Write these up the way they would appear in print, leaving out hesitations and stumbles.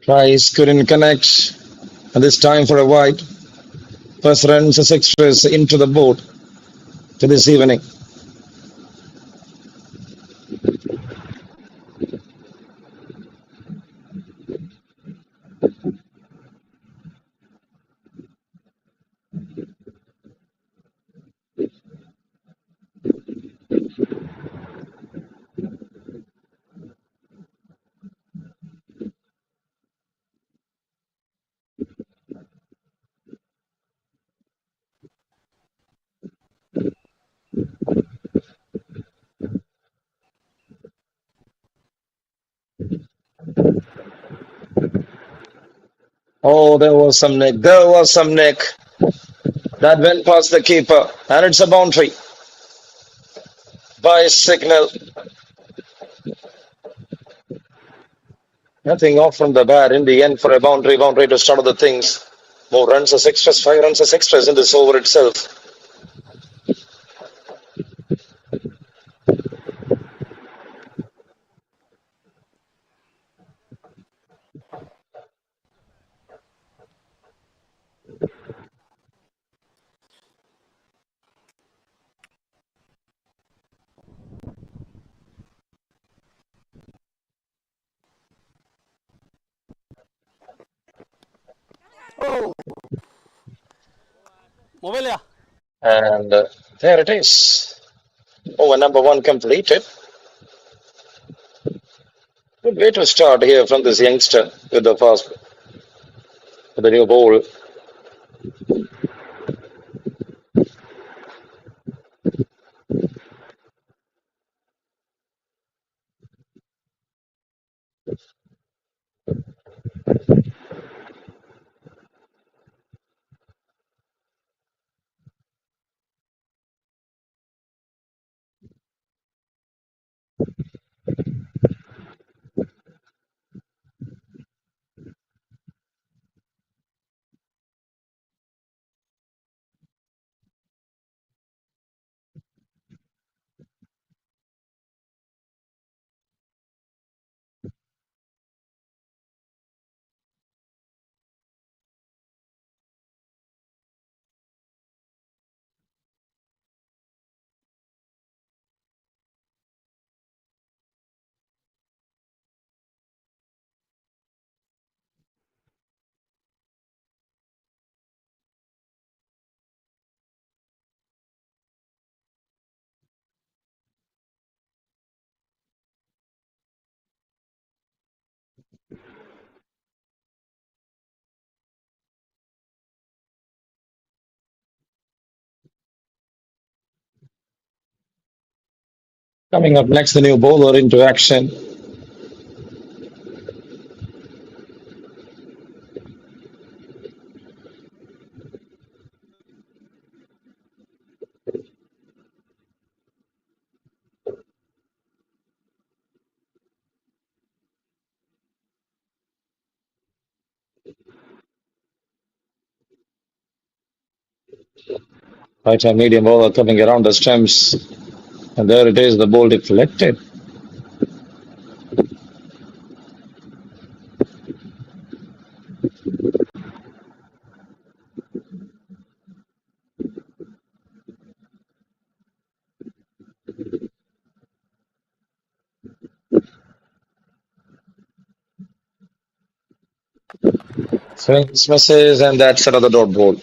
Tries couldn't connect. And this time for a wide. First runs as extras into the board to this evening. Oh, there was some nick. There was some nick. That went past the keeper. And it's a boundary by signal. Nothing off from the bat in the end for a boundary. Boundary to start of the things. More runs as extras. 5 runs as extras in this over itself. Oh, mobile ya? And there it is. Over number one completed. Good way to start here from this youngster with the fast, with the new ball. Coming up next, the new bowler into action. Right hand medium bowler coming around the stumps. And there it is, the ball deflected. Swings, misses, and that's another dot ball.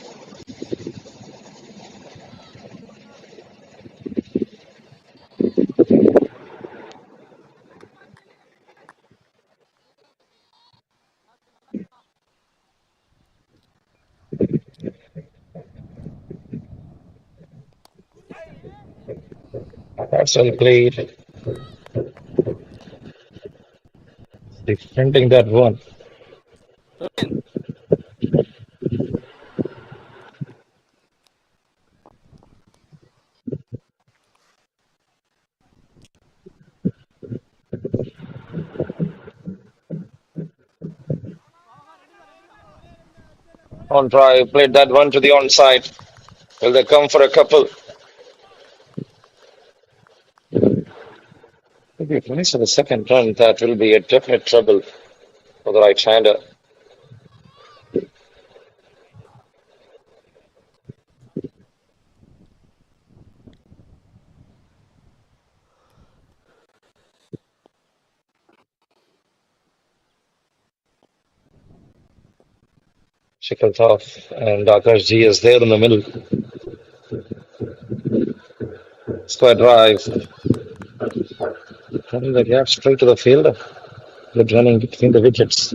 That's well played. Defending that one. Robin. On drive, played that one to the onside. Will they come for a couple? If you finish with the second run, that will be a definite trouble for the right-hander. Shikal off, and Akash G is there in the middle. Square drive. Running the gap straight to the fielder. Good running between the wickets.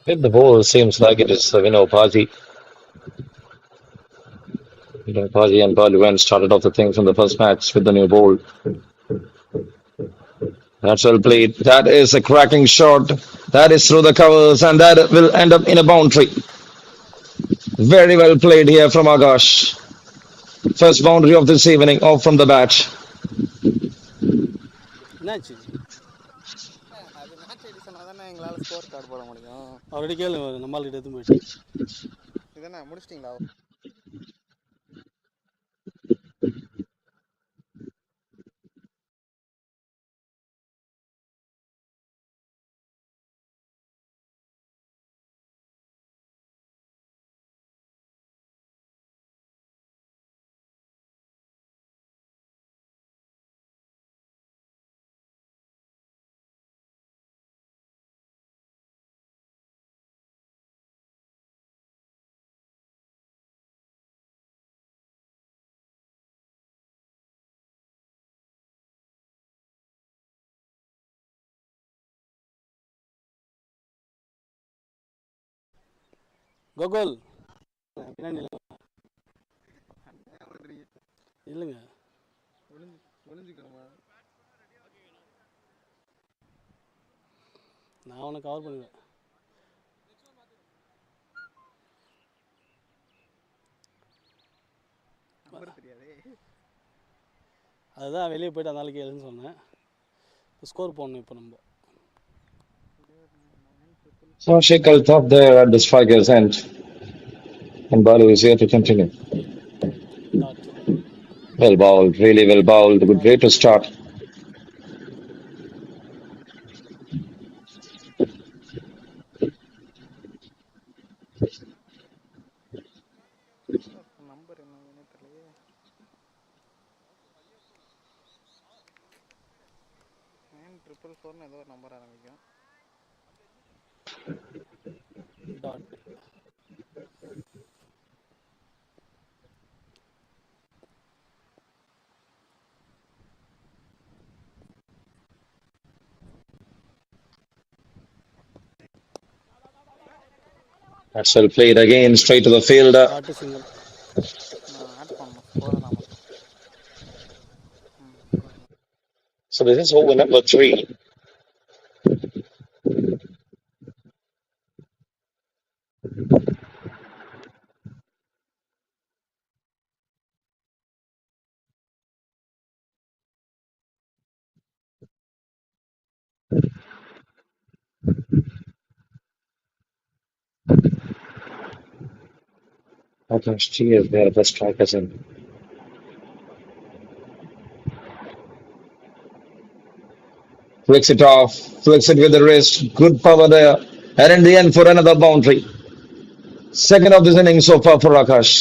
Hit the ball seems like it is Paji. Paji and Baluan started off the things in the first match with the new ball. That's well played. That is a cracking shot. That is through the covers, and that will end up in a boundary. Very well played here from Akash. First boundary of this evening, off from the bat. என்னாச்சு அது match ID சொன்னால் தானே எங்களால் score card போட முடியும். அவர்கிட்ட கேளு நம்மள்கிட்ட எடுத்து போயிட்டு இதுதானே முடிச்சிட்டிங்களா? கோகுல் பின்னாடி இல்லைங்க ஒளிஞ்சிக்கணுமா? நான் அவனை கவர் பண்ணுவேன். நம்பர் தெரியாதே. அதுதான் வெளியே போயிட்டு அந்த நாளைக்கு எழுதுன்னு சொன்னேன். இப்போ ஸ்கோர் போடணும். இப்போ நம்ம So Shikal top there at the striker's end. And Balu is here to continue. Dot Well bowled, really well bowled. Good way to start. Number என்னன்னு தெரியலையே. 9444 ஏதோ ஒரு நம்பர் ஆரம்பிக்கும். Dot That's well played again, straight to the fielder. Dot single. நான் add பண்ணணும் ஸ்கோரை தான் மட்டும். So this is over number 3. Akash G is there at the striker's end. Flicks it off, flicks it with the wrist. Good power there. And in the end, for another boundary. Second of this inning so far for Akash.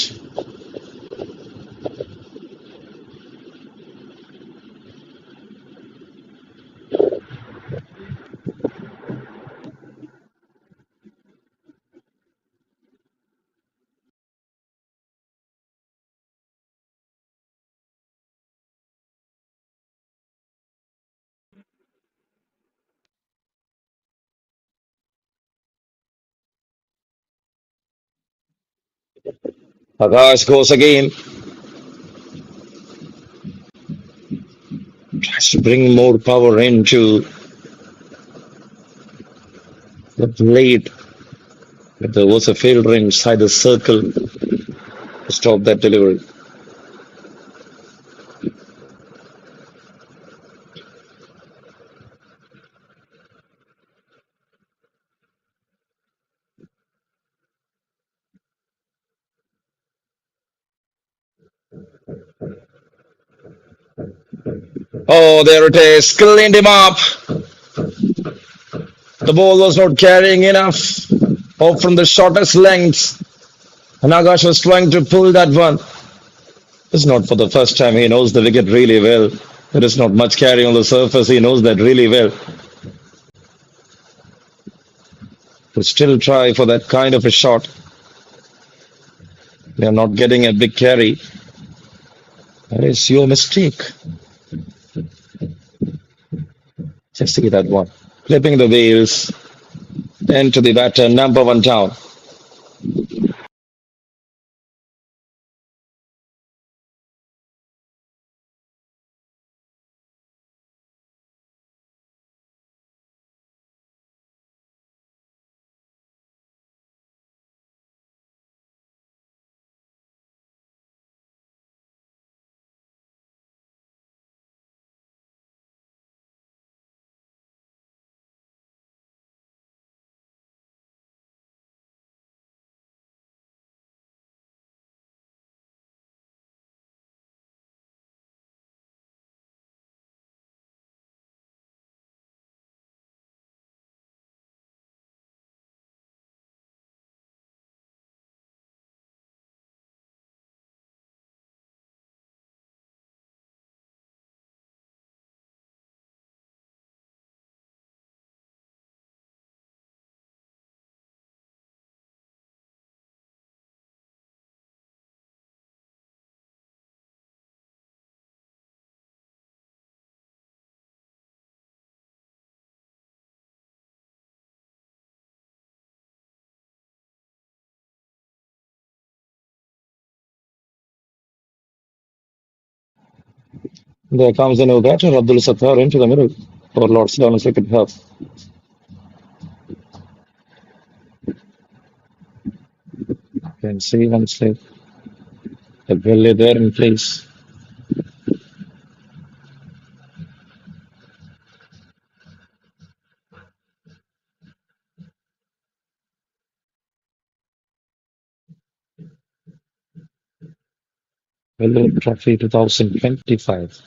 Akash goes again. Tries to bring more power into the blade. But there was a fielder inside the circle to stop that delivery. Oh, there it is. Cleaned him up. The ball was not carrying enough. Off from the shortest length. Nagash was trying to pull that one. It's not for the first time. He knows the wicket really well. There is not much carry on the surface. He knows that really well. To still try for that kind of a shot. They are not getting a big carry. That is your mistake. Just see that one. Clipping the wheels. Then to the batter, number one down. There comes a new batter, Abdul Sattar, into the middle for Lord's down a second half. Can see once the belly there in place. Vellore Trophy 2025.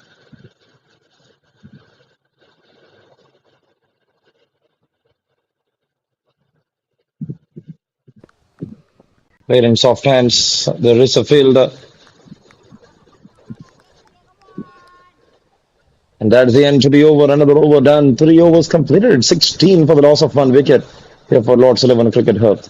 Played in soft hands. There is a fielder. And that's the end to the over. Another over done. 3 overs completed. 16 for the loss of 1 wicket here for Lord's 11 cricket Hearth.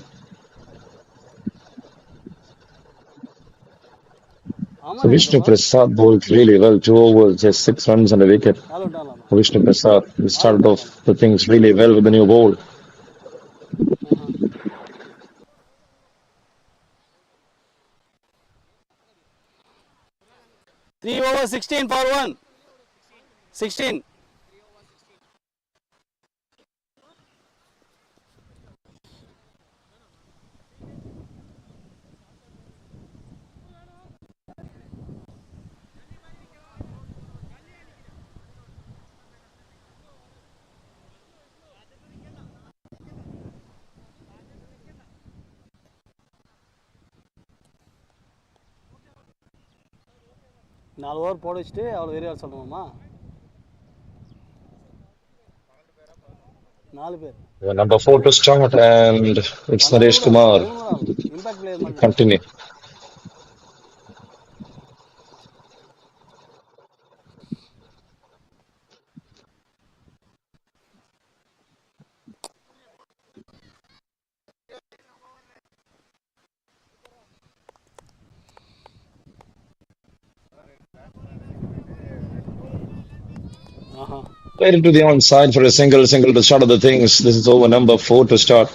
So ஆமாண்ணே இந்த Vishnu ball Prasad bowled really well. 2 overs, just 6 runs and a wicket. ஆள் விட்டாங்களாண்ணா For Vishnu Prasad, he ஆள் started off விட்டாங்களாண்ணா the things really well with the new bowl. ஆஹா 3 overs 16 for 1 16 4 over போட வச்சுட்டு அவ்வளோ வெறியா சொல்லணுமா 4 பேர் Number 4 to start, and it's 12 Naresh கூட Kumar. 11 கூட ஆகலாம் இம்பாக்ட் பிளேயர் மாதிரி தான் Continue. ஆஹா Played into the onside for a single to start of the things. This is over number 4 to start.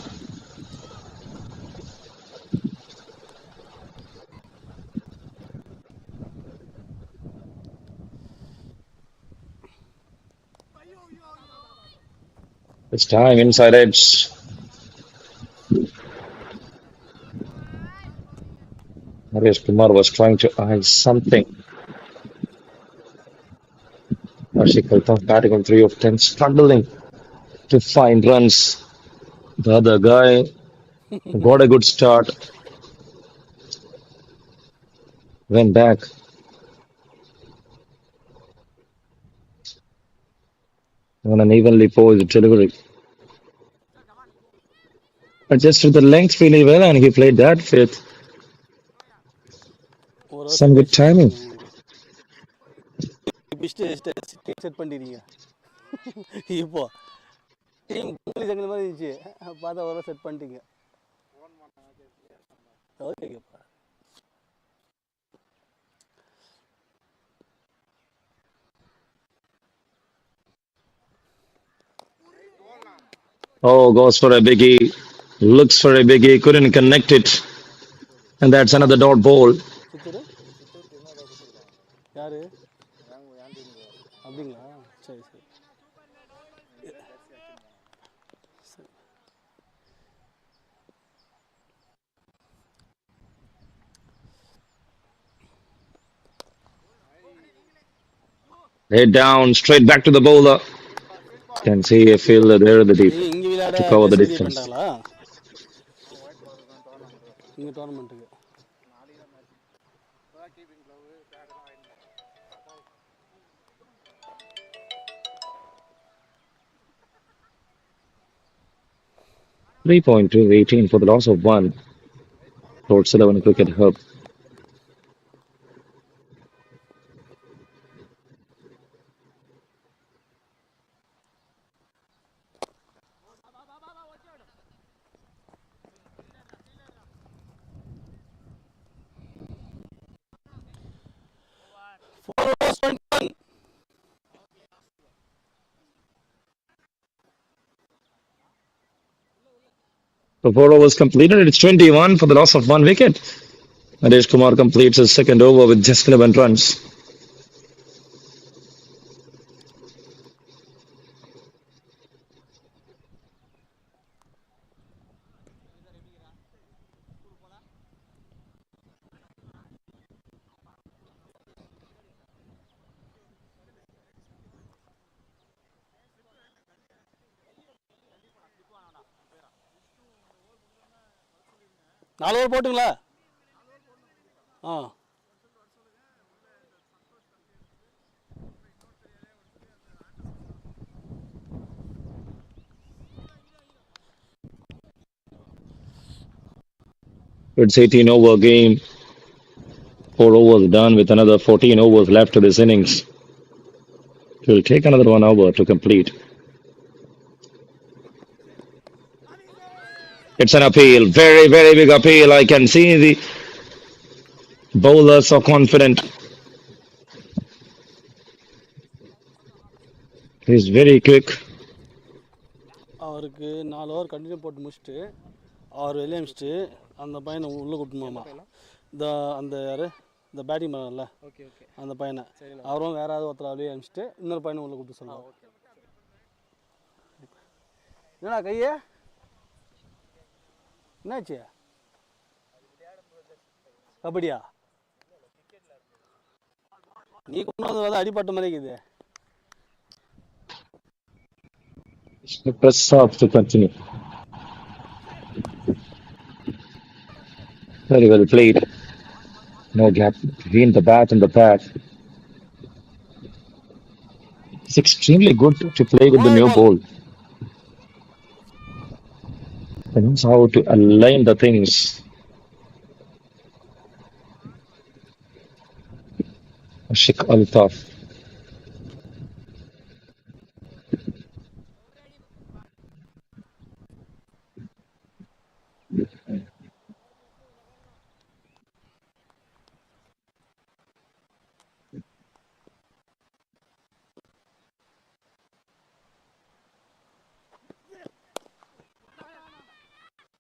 It's time inside edge. Naresh Kumar was trying to eye something. Ashik Altaf batting on 3 of 10, struggling to find runs. The other guy got a good start, went back. on an evenly poised delivery. Adjusted the length really well, and he played that with ஒரு over some set good ஆயிடுச்சு timing. பாருங்க உங்களுக்கு. பிடிச்சிட்டு set பண்ணிட்டீங்க. இப்போ team சங்கல் மாதிரி இருந்துச்சு, பார்த்தா ஒரு செட் பண்ணிட்டீங்க. ஓகேப்பா. Oh, goes for a biggie. Looks for a biggie. Couldn't connect it. And that's another dot ball. Chittoor Chittoor என்ன ஏதாவது கொடுத்துருக்காங்க யாரு? என் டீமுக்கு அப்படிங்களா? சரி சரி ஜெர்சி அடிச்சுன்னு சரி. Head down, straight back to the bowler. Can see a fielder there in the deep நீங்கள் இங்கே விளையாட to cover the Jersey ready distance. பண்ணிட்டாங்களா? ஒயிட் பால் டோர்னமெண்ட் வருது இங்கே டோர்னமெண்ட்டுக்கு நாளைக்கு தான் மேட்ச் இப்போதான் கீப்பிங் க்ளவு பேடெல்லாம் வாங்கிட்டு 3.2, 18 for the loss of one. Towards 11 cricket hub. The 4 overs completed. It's 21 for the loss of one wicket. Naresh Kumar completes his second over with just 11 runs. நாலு over போட்டுங்களா? ஆ It's 18 over game. 4 overs done with another 14 overs left to this innings. It will take another 1 hour to complete. It's an appeal. Very, very big appeal. I can see the bowlers are confident. He's very quick. அவருக்கு 4 over continue போட்டு முடிச்சுட்டு அவர் வெளியே அமிச்சிட்டு அந்த பையனை உள்ளே கூட்டணுமாமா. இந்த அந்த யார் இந்த பேட்டிங் பண்ணல ஓகே ஓகே அந்த பையனை அவரும் வேற ஏதாவது ஒருத்தர் வெளியே அமிச்சிட்டு இன்னொரு பையனை உள்ளே கூப்பிட்டு சொல்லுவாங்க. என்னடா கையே என்னாச்சு? கபடியா? நீ கொண்டு வந்து அடிப்பட்ட மாதிரி இருக்குது. Press off to continue. Very well played. No gap between the bat and the pad. It's extremely good to play with the new ball. He knows how to align the things. Ashik Altaf.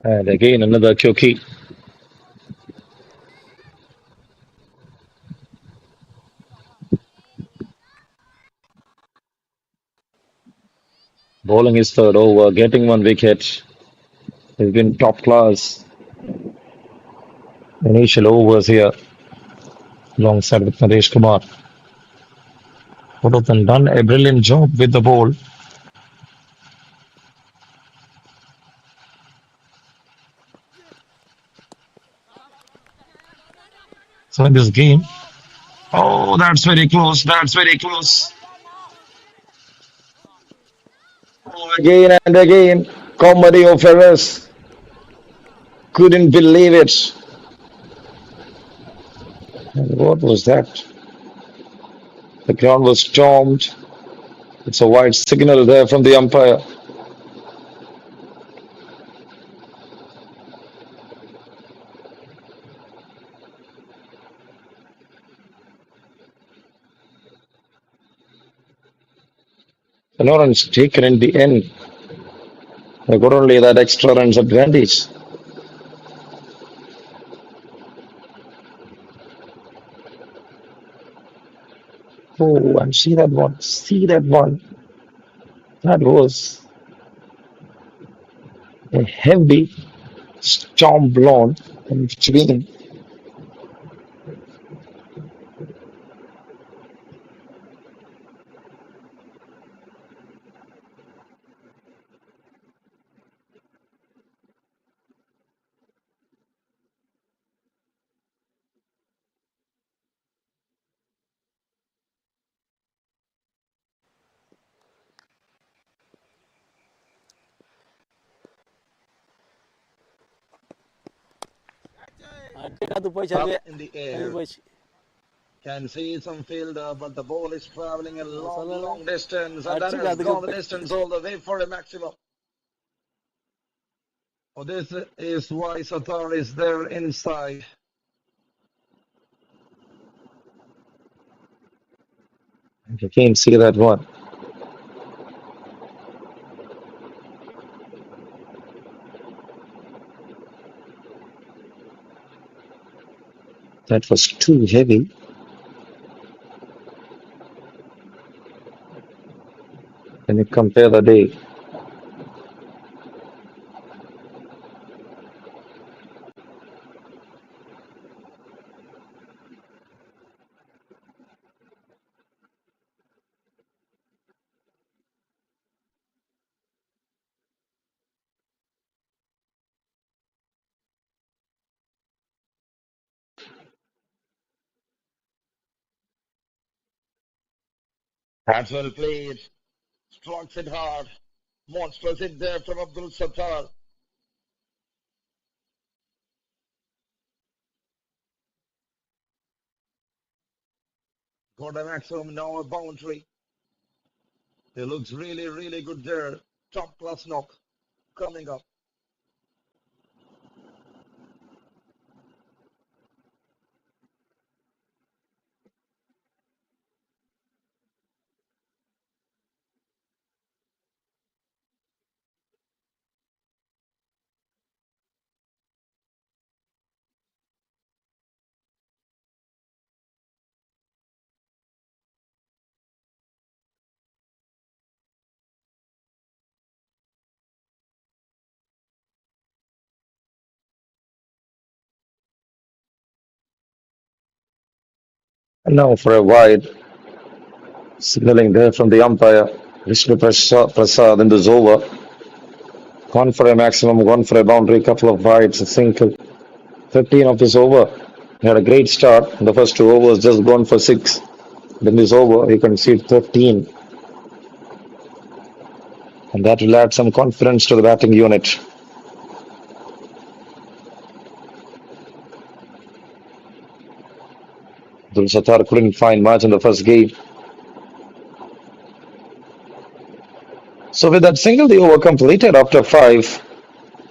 And again another Kyoki. Bowling his third over, getting one wicket. He's been top class. Initial overs here, alongside with Naresh Kumar. Both of them done a brilliant job with the ball. So in this game, oh, that's very close. That's very close. Again and again, comedy of errors. Couldn't believe it. And what was that? The ground was stormed. It's a white signal there from the umpire. An orange taken in the end. They got only that extra runs advantage. Oh, and see that one. See that one. That was a heavy storm blown in between. அது போயிடுச்சு Up அதுவே in the அது air. போயிடுச்சு Can see some fielder, but the ball is traveling a நான் long, சொல்லலை long distance, and that அடிச்சுக்க has அதுக்கு gone the distance all the way for a maximum. Oh, this is why Satar is there inside. You can't see that one. That was too heavy. When you compare the day. That's well played. Strokes it hard. Monstrous hit there from Abdul Sattar. Got a maximum now a boundary. He looks really, really good there. Top class knock coming up. And now for a wide signaling there from the umpire. Vishnu Prasad in this over. Gone for a maximum, gone for a boundary, couple of wides, a single. 13 of this over. He had a great start. The first two overs just gone for six. Then this over, he conceded 13. And that will add some confidence to the batting unit. Abdul Sattar couldn't find much in the first game. So with that single, the over completed after five.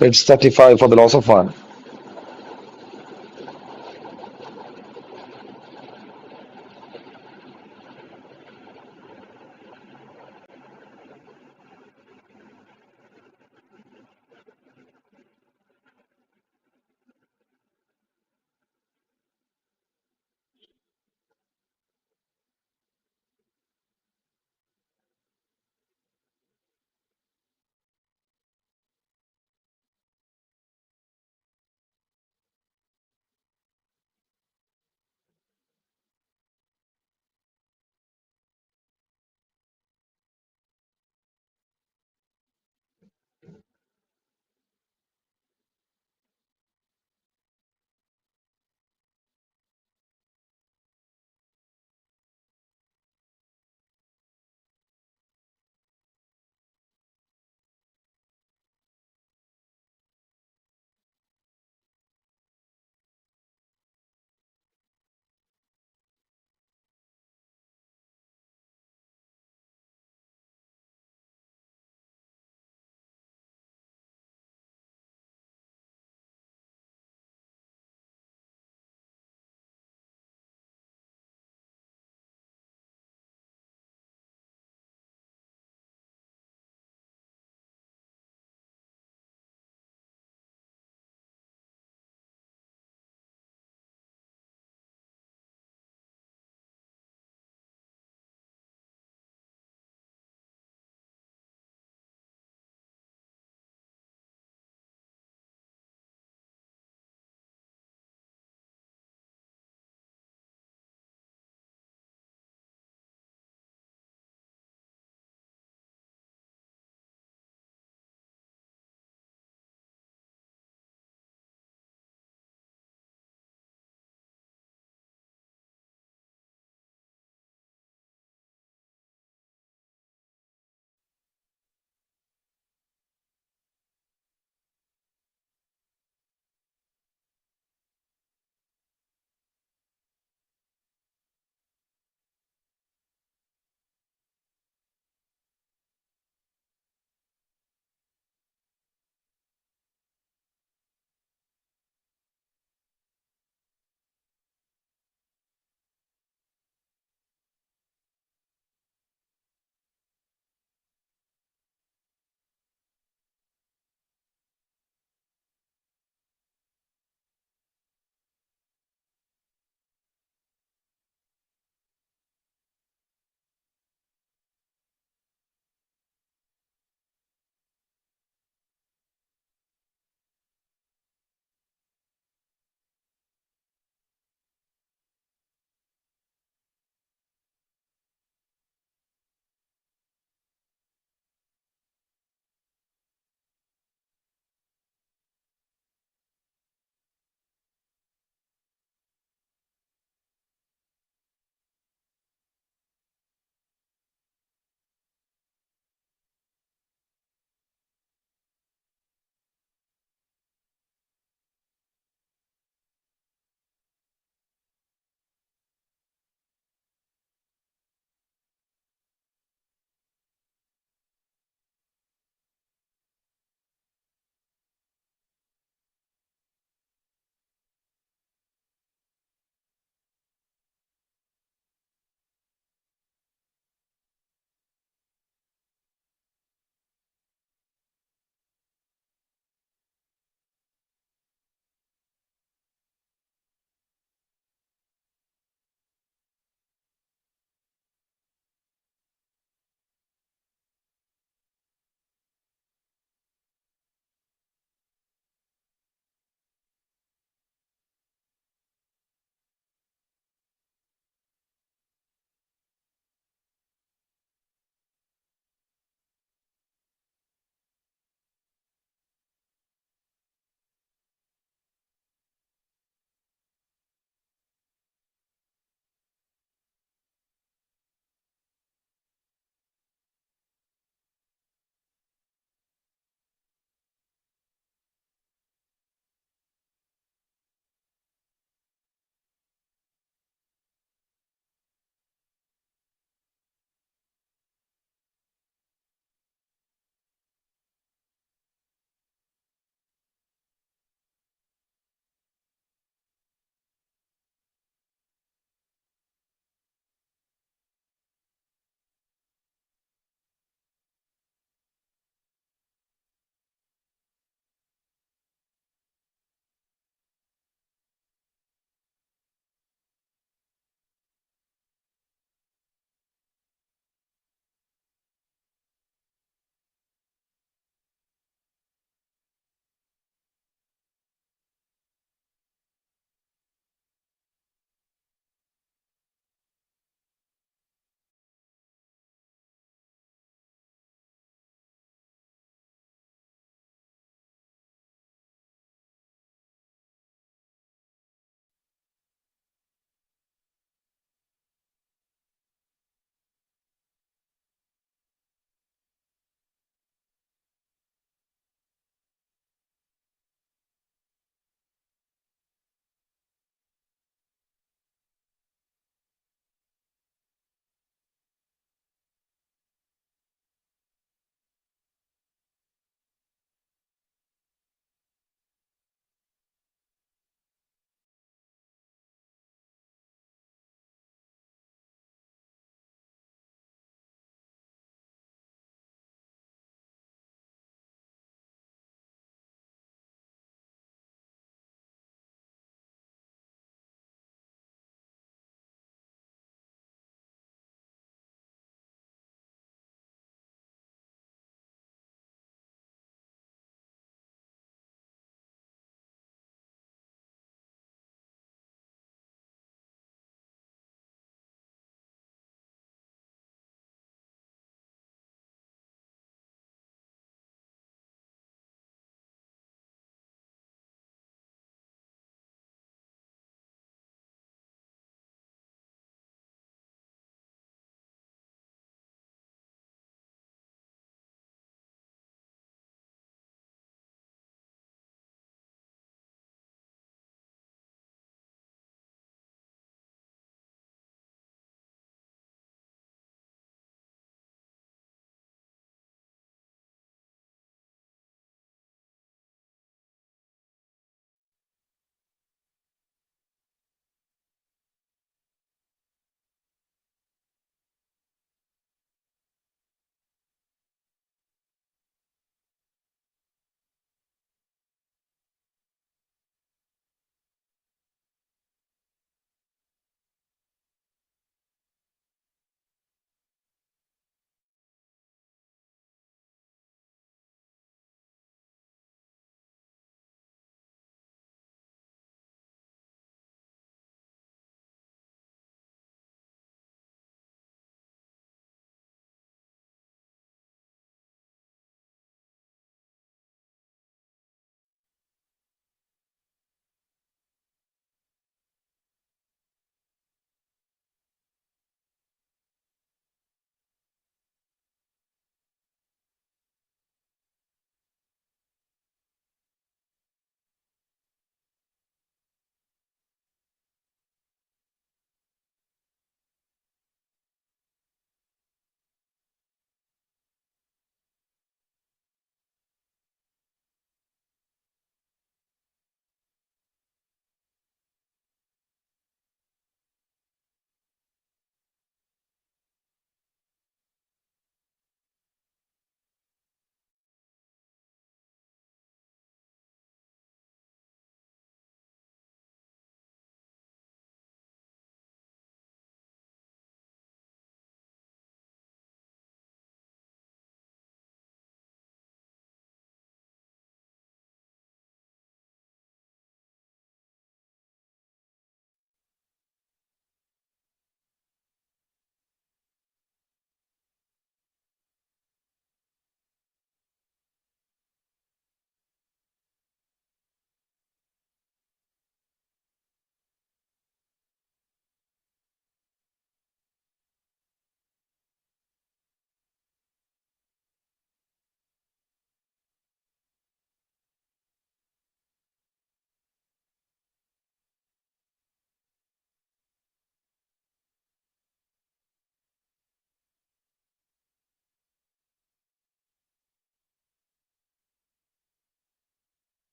It's 35 for the loss of one.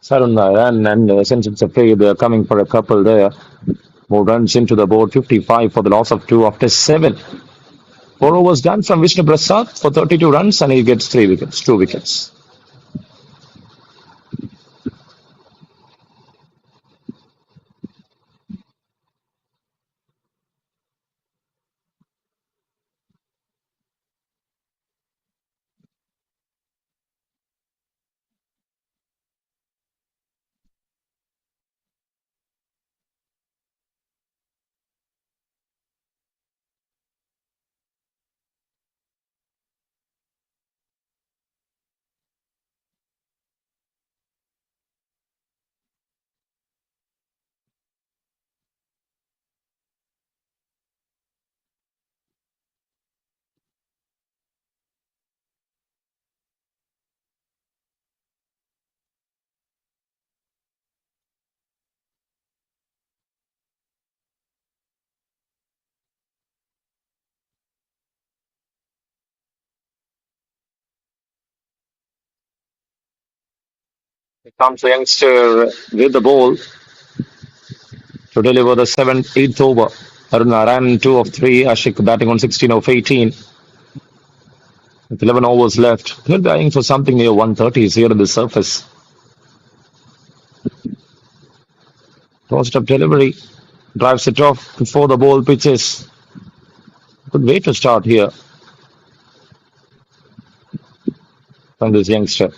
Sarun ran, and since it's a play, they're coming for a couple there. More runs into the board, 55 for the loss of two after seven. 4 overs done from Vishnu Prasad for 32 runs, and he gets 3 wickets, 2 wickets. Here comes the youngster with the ball to deliver the seventh, eighth over. Aruna ran 2 of 3. Ashik batting on 16 of 18. With 11 overs left, he'll be eyeing for something near 130s here on the surface. Tossed up delivery, drives it off before the ball pitches. Good way to start here from this youngster.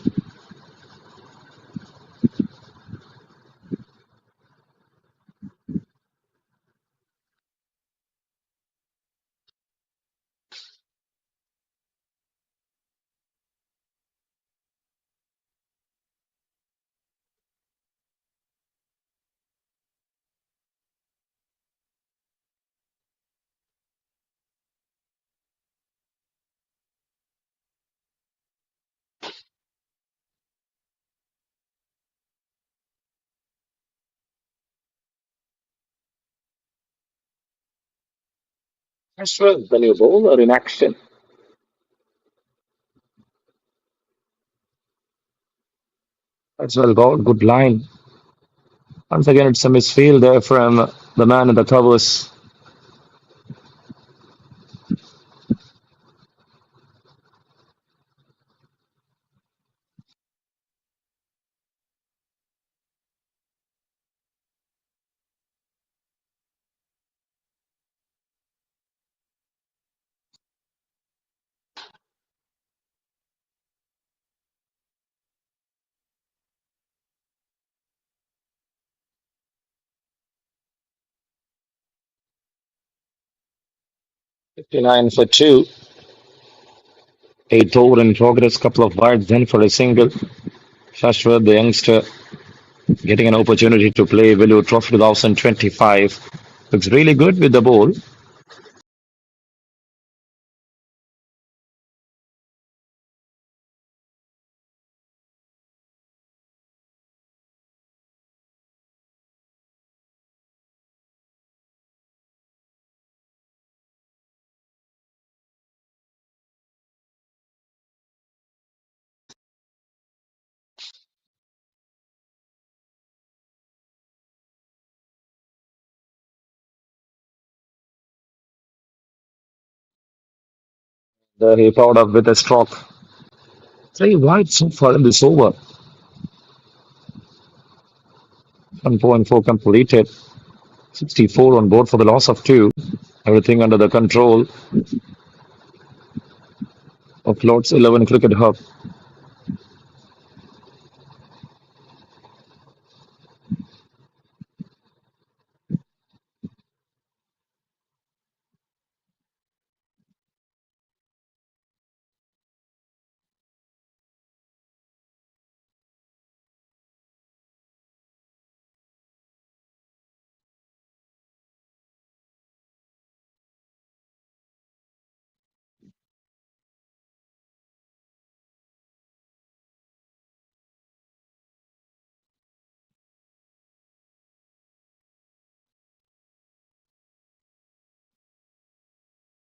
Ashwin, the new bowler in action. That's well bowled, good line. Once again, it's a misfield there from the man in the covers. 59 for two. Eighth over in progress, couple of wides then for a single. Shashwat, the youngster, getting an opportunity to play Vellore Trophy 2025. Looks really good with the ball. He powered up with a stroke. 3 wide so far in this over. 1.4 completed. 64 on board for the loss of two. Everything under the control of Lord's 11 Cricket Hub.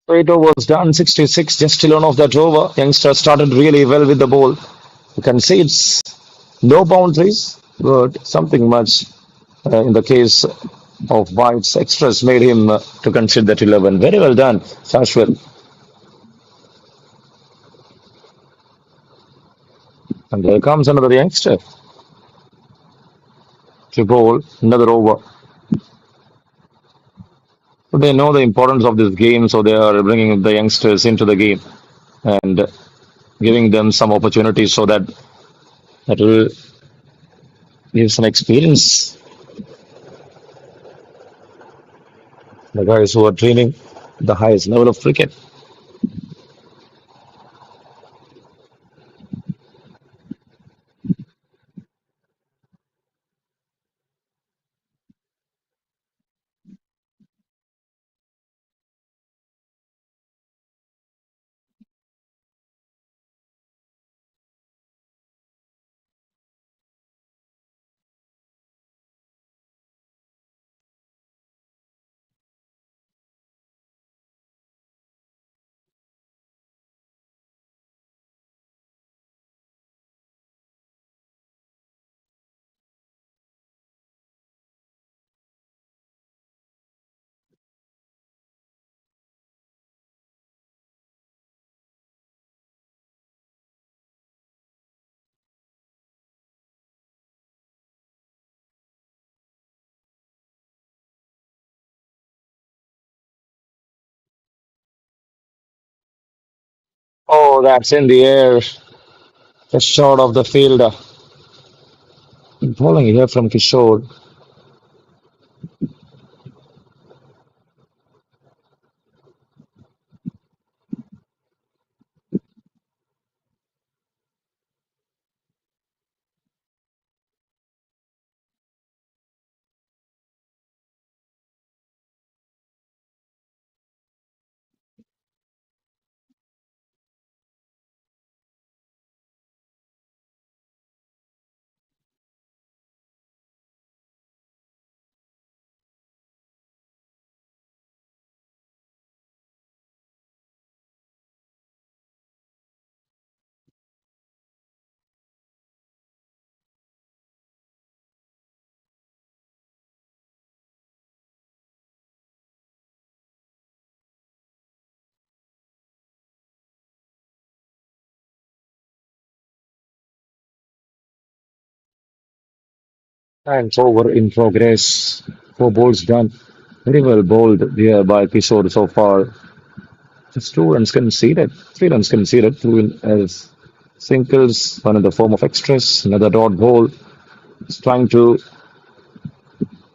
So 8 overs done, 66, just still on of that over. Youngster started really well with the ball. You can see it's no boundaries. But something much in the case of White's extras made him to consider that 11. Very well done, Shashwat. And there comes another youngster to bowl another over. So they know the importance of this game, so they are bringing the youngsters into the game and giving them some opportunities so that will give some experience. The guys who are training the highest level of cricket. Oh, that's in the air. Just short of the fielder. Bowling here from Kishore. And over in progress. Four balls done. Very well bowled here by Kishore so far. Just two runs conceded. Three runs conceded. Two as singles, one in the form of extras, another dot ball. Just trying to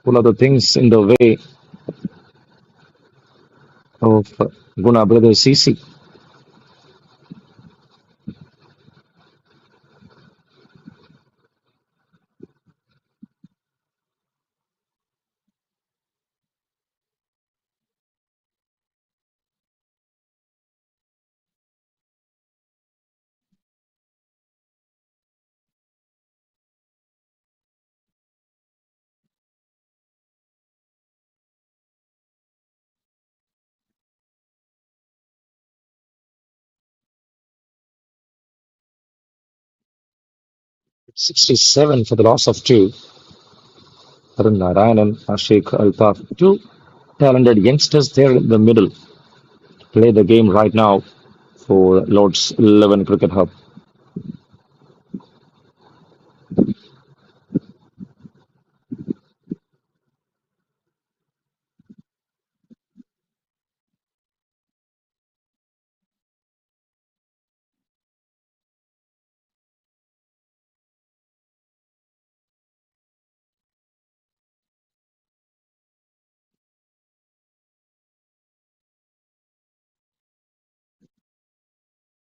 pull other things in the way of Guna brother CC. It's 67 for the loss of two. Arun Narayanan, Ashik Alpaf, two talented youngsters there in the middle. Play the game right now for Lord's 11 Cricket Hub.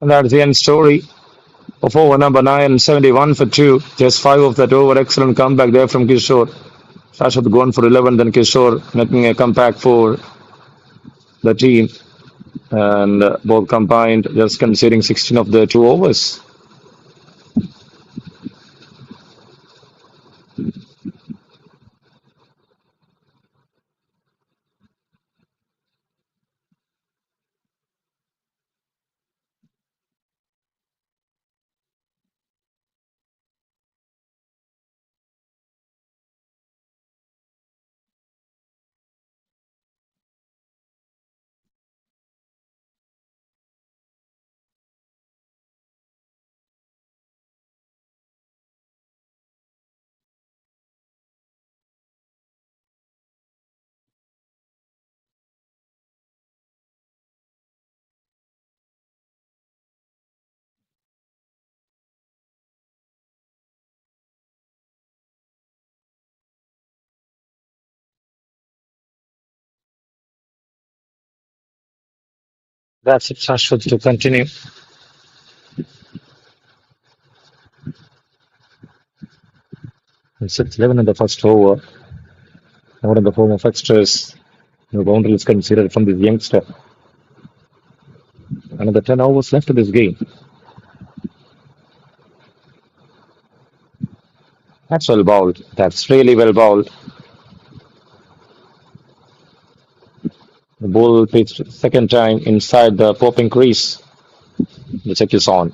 And that's the end story of over number 9, 71 for 2. Just 5 of that over. Excellent comeback there from Kishore. Shashwat going for 11, then Kishore making a comeback for the team. And both combined just conceding 16 of the 2 overs. That's it, Shashwat, to continue. It's 6-11 in the first over. Out in the form of extras. No boundary is considered from this youngster. Another 10 overs left in this game. That's well bowled. That's really well bowled. The ball pitched second time inside the popping crease. The check is on.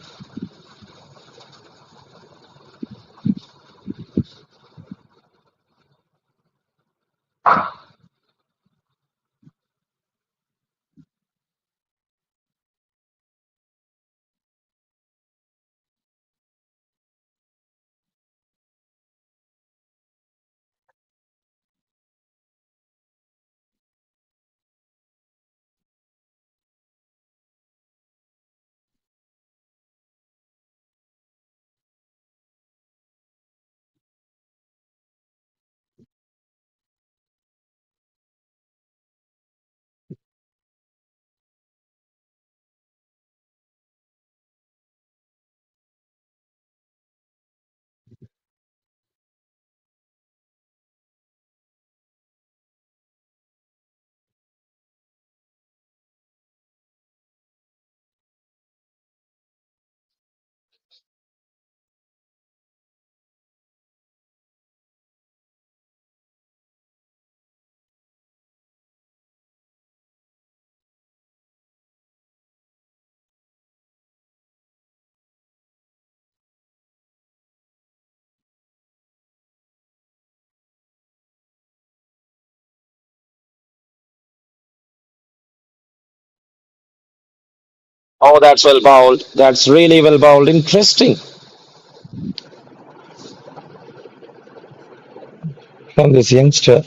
Oh, that's well bowled. That's really well bowled. Interesting from this youngster.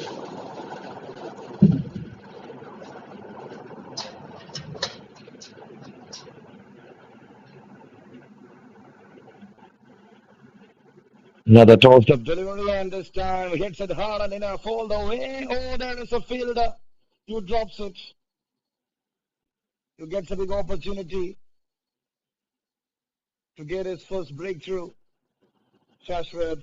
Another tossed up delivery, and this time hits it hard and in a fold away. Oh, there is a fielder. You drops it. You gets a big opportunity to get his first breakthrough. Shashwat,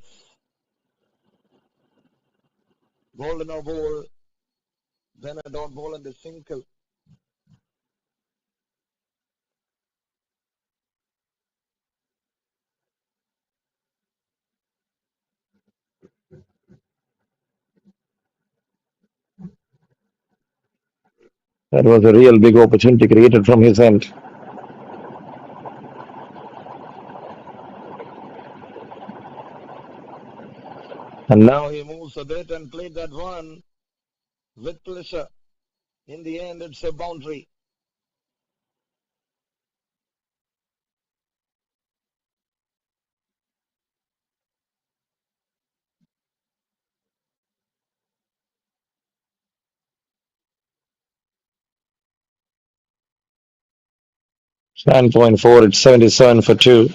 golden or ball, then a dot ball and a single. That was a real big opportunity created from his end. And now he moves a bit and played that one with pleasure. In the end, it's a boundary. It's 9.4, it's 77 for 2.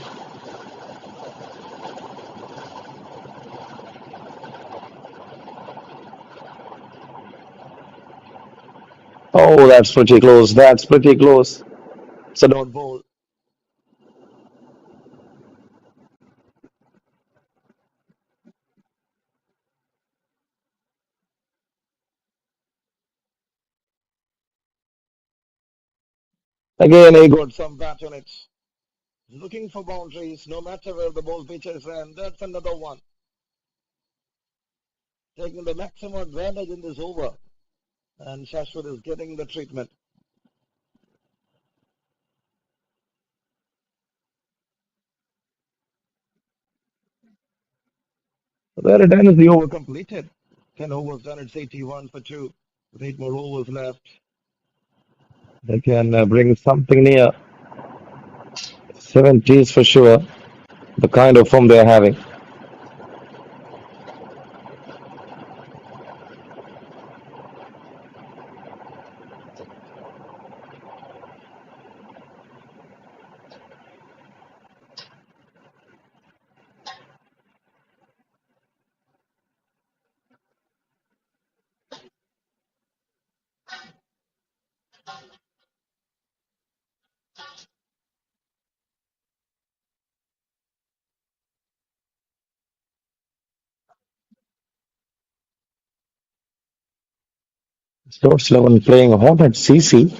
Oh, that's pretty close. That's pretty close. It's a dot ball. Again, he got some bat on it. Looking for boundaries, no matter where the ball pitches, and that's another one. Taking the maximum advantage in this over. And Shashwat is getting the treatment. There it ends, the over completed. 10 overs done, it's 81 for 2. With 8 more overs left. They can bring something near 70s for sure. The kind of form they're having. Lords 11 playing Hornet CC.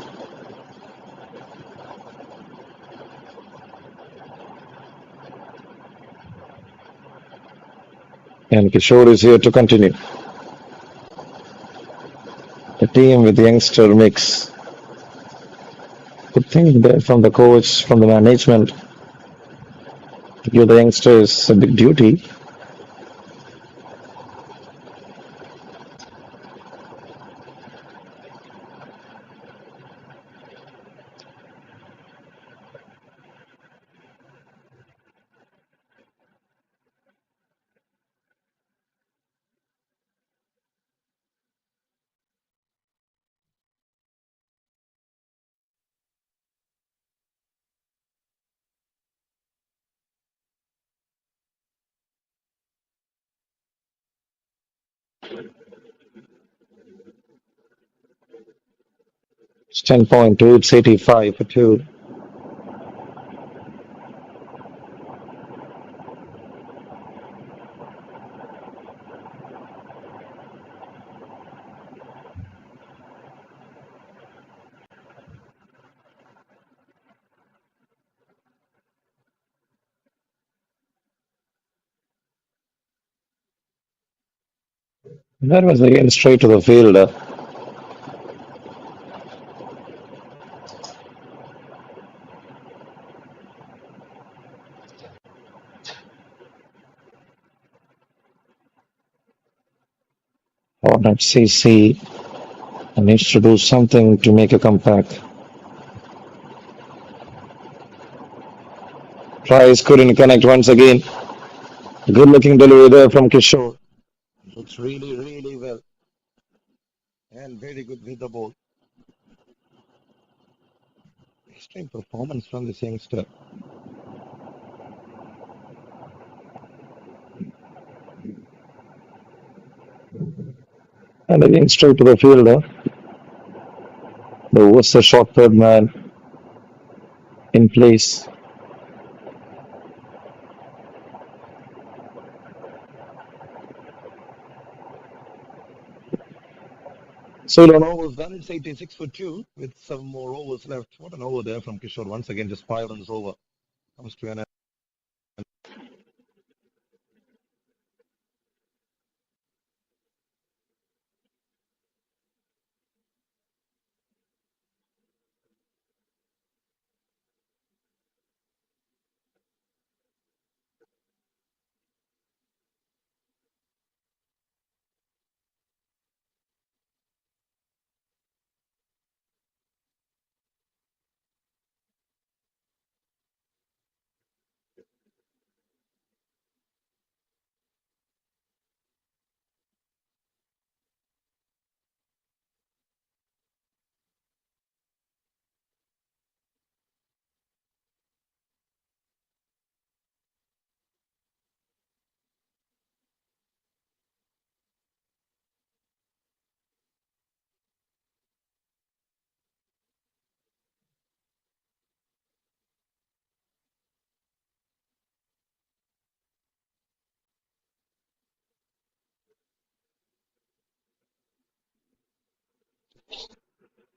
And Kishore is here to continue. The team with the youngster mix. Good thing there from the coach, from the management, to give the youngsters a big duty. It's 10.2, it's 85 for 2. That was again straight to the field. Hornet CC needs to do something to make a comeback. Tries couldn't connect once again. Good looking delivery there from Kishore. Looks really, really well. And very good with the ball. Extreme performance from this youngster. And again straight to the fielder. The was the short third man in place. So an overs done. It's 86 for 2 with some more overs left. What an over there from Kishore. Once again, just 5 runs over. Comes to an end.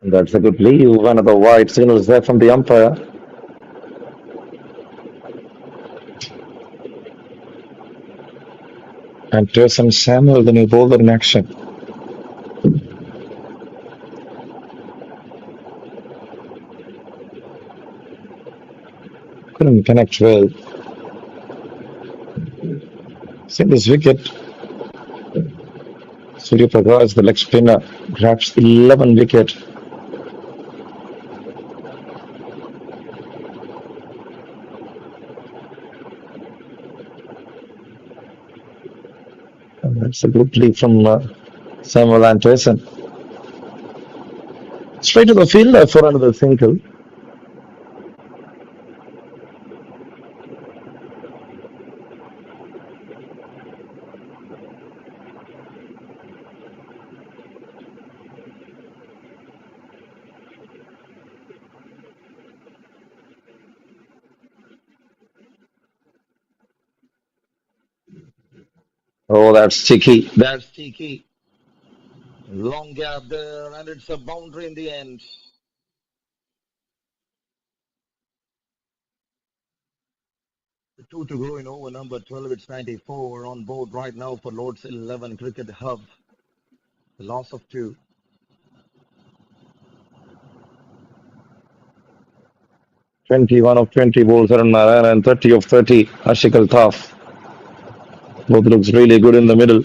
And that's a good lead. One of the wide signals there from the umpire. And Jason Samuel, the new bowler in action. Couldn't connect well. See this wicket. Surya Prakash, the leg spinner, grabs 11 wicket. And that's a good lead from Samuel and Jason. Straight to the field for another single. Oh, that's cheeky. That's cheeky. Long gap there, and it's a boundary in the end. Two to go in over number 12. It's 94 on board right now for Lord's 11 Cricket Hub. Loss of two. 21 of 20 balls Arun Narayan and 30 of 30 Ashik Altaf. Both looks really good in the middle.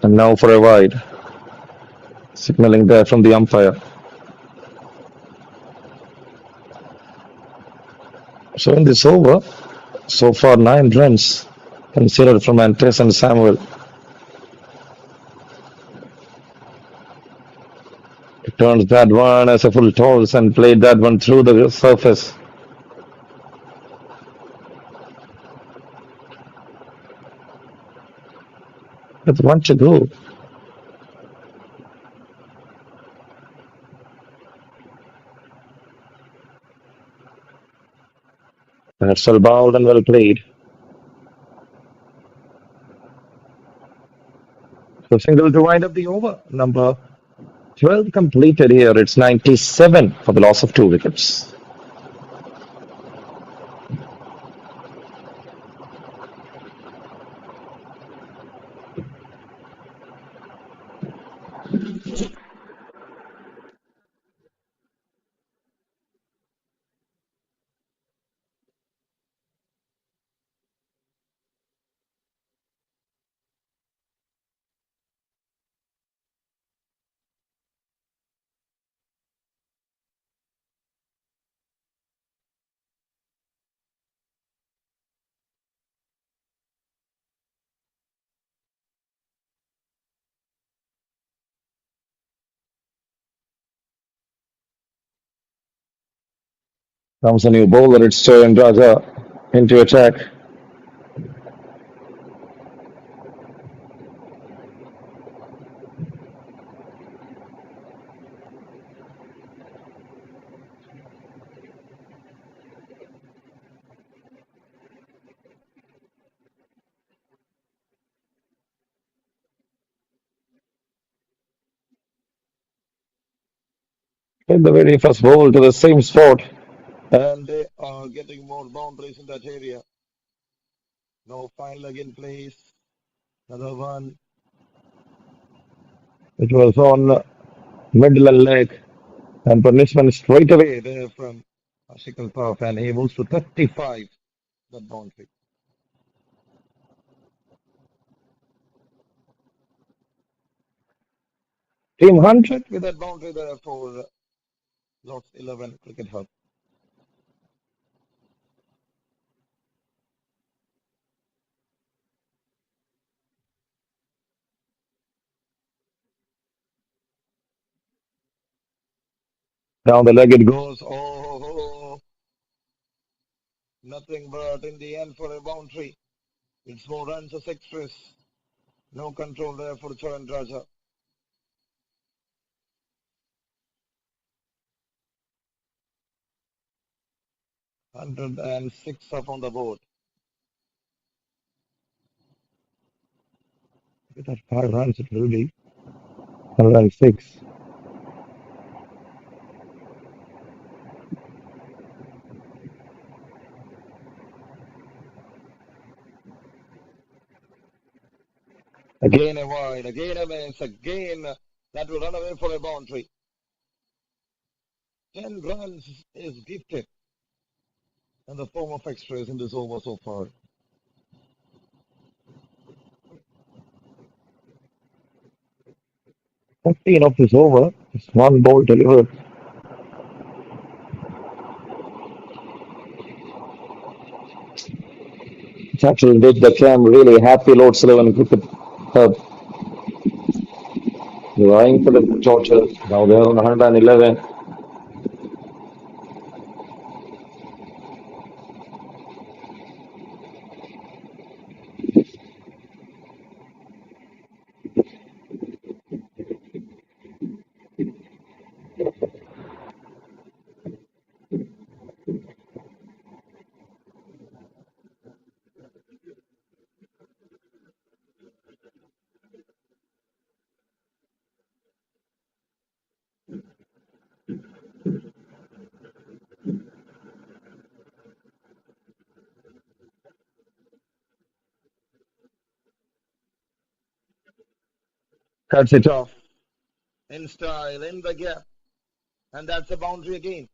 And now for a wide. Signaling there from the umpire. So in this over, so far 9 runs considered from Antes and Samuel. He turns that one as a full toss and played that one through the surface. With one to go. That's well bowled and well played. So single to wind up the over. Number 12 completed here. It's 97 for the loss of 2 wickets. Comes a new bowler. It's Choyan Raja into attack. In the very first ball to the same spot. And they are getting more boundaries in that area. No fine leg in place. Another one. It was on middle and leg. And punishment straight away there from Ashik Altaf. And he moves to 35. That boundary. Team 100 with that boundary there for Lord's 11 Cricket Hub. Down the leg it goes. Oh, nothing but in the end for a boundary. It's more runs as extras. No control there for Choyan Raja. 106 up on the board. With that 5 runs, it will be 106. Again a wide, again a miss, again that will run away for a boundary. 10 runs is gifted in the form of extras in this over so far. 15 of this over, just one ball delivered. That will make the camp really happy, Lord Sullivan Cricket Hub. Vying for the total. Now they're on 111. Cuts it off in style, in the gap, and that's a boundary again.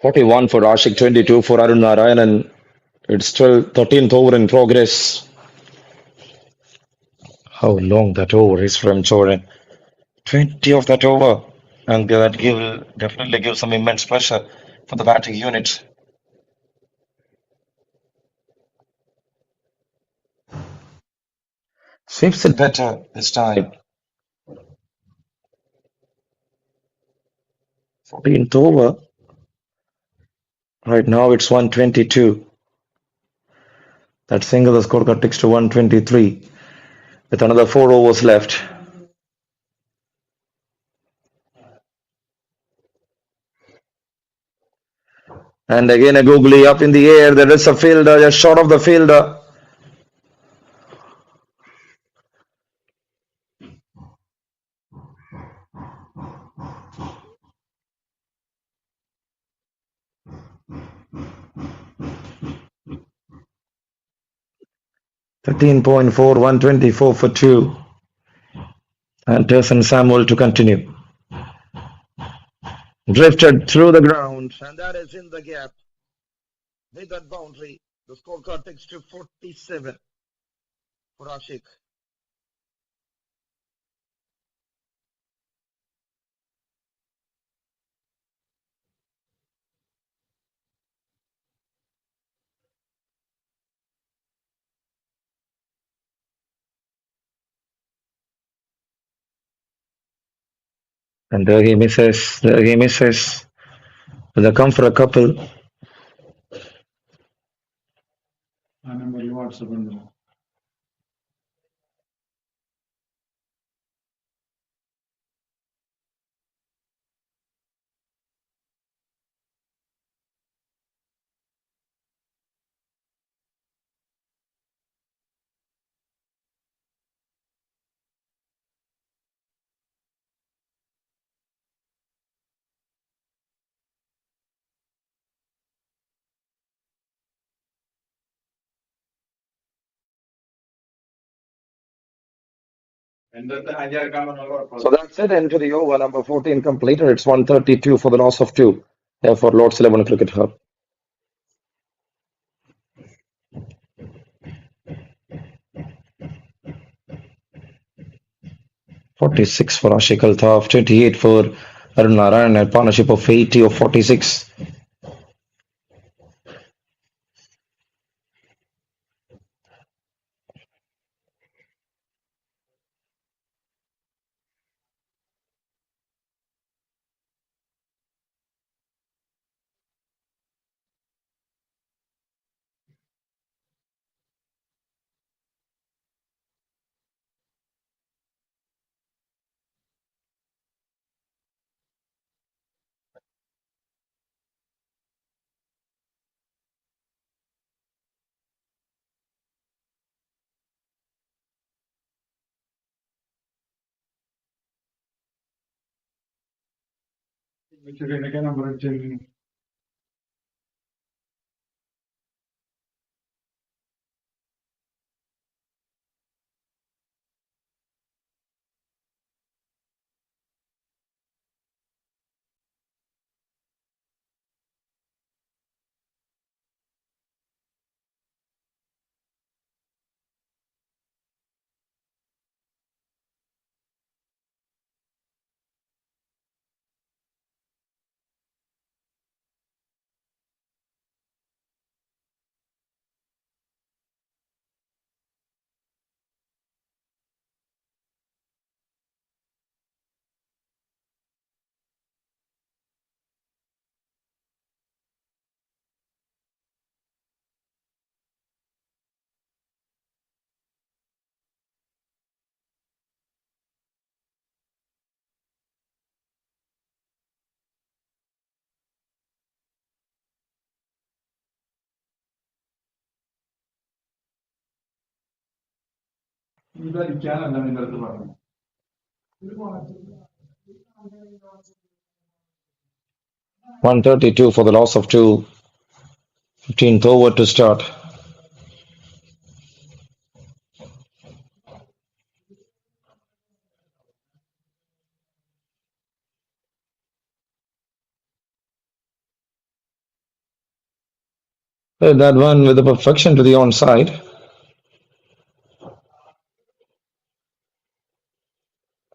41 for Ashik, 22 for Arun Narayanan. It's still 13th over in progress. How long that over is from Jordan. 20 of that over. And that will definitely give some immense pressure for the batting unit. Sweeps it better this time. 14th over. Right now it's 122. That single, the score got ticks to 123 with another 4 overs left. And again a googly up in the air. There is a fielder, just short of the fielder. .4, 124 for two. And Tyson Samuel to continue. Drifted through the ground, and that is in the gap. With that boundary, the scorecard takes to 47 for Ashik. And there he misses. There he misses. Will they come for a couple? So that's it. Into the over. Number 14 completed. It's 132 for the loss of two. Here for Lord's 11 Cricket Hub. 46 for Ashik Altaf, 28 for Arun Narayan, a partnership of 80 of 46. .132 for the loss of two. 15th over to start. That one with the perfection to the onside.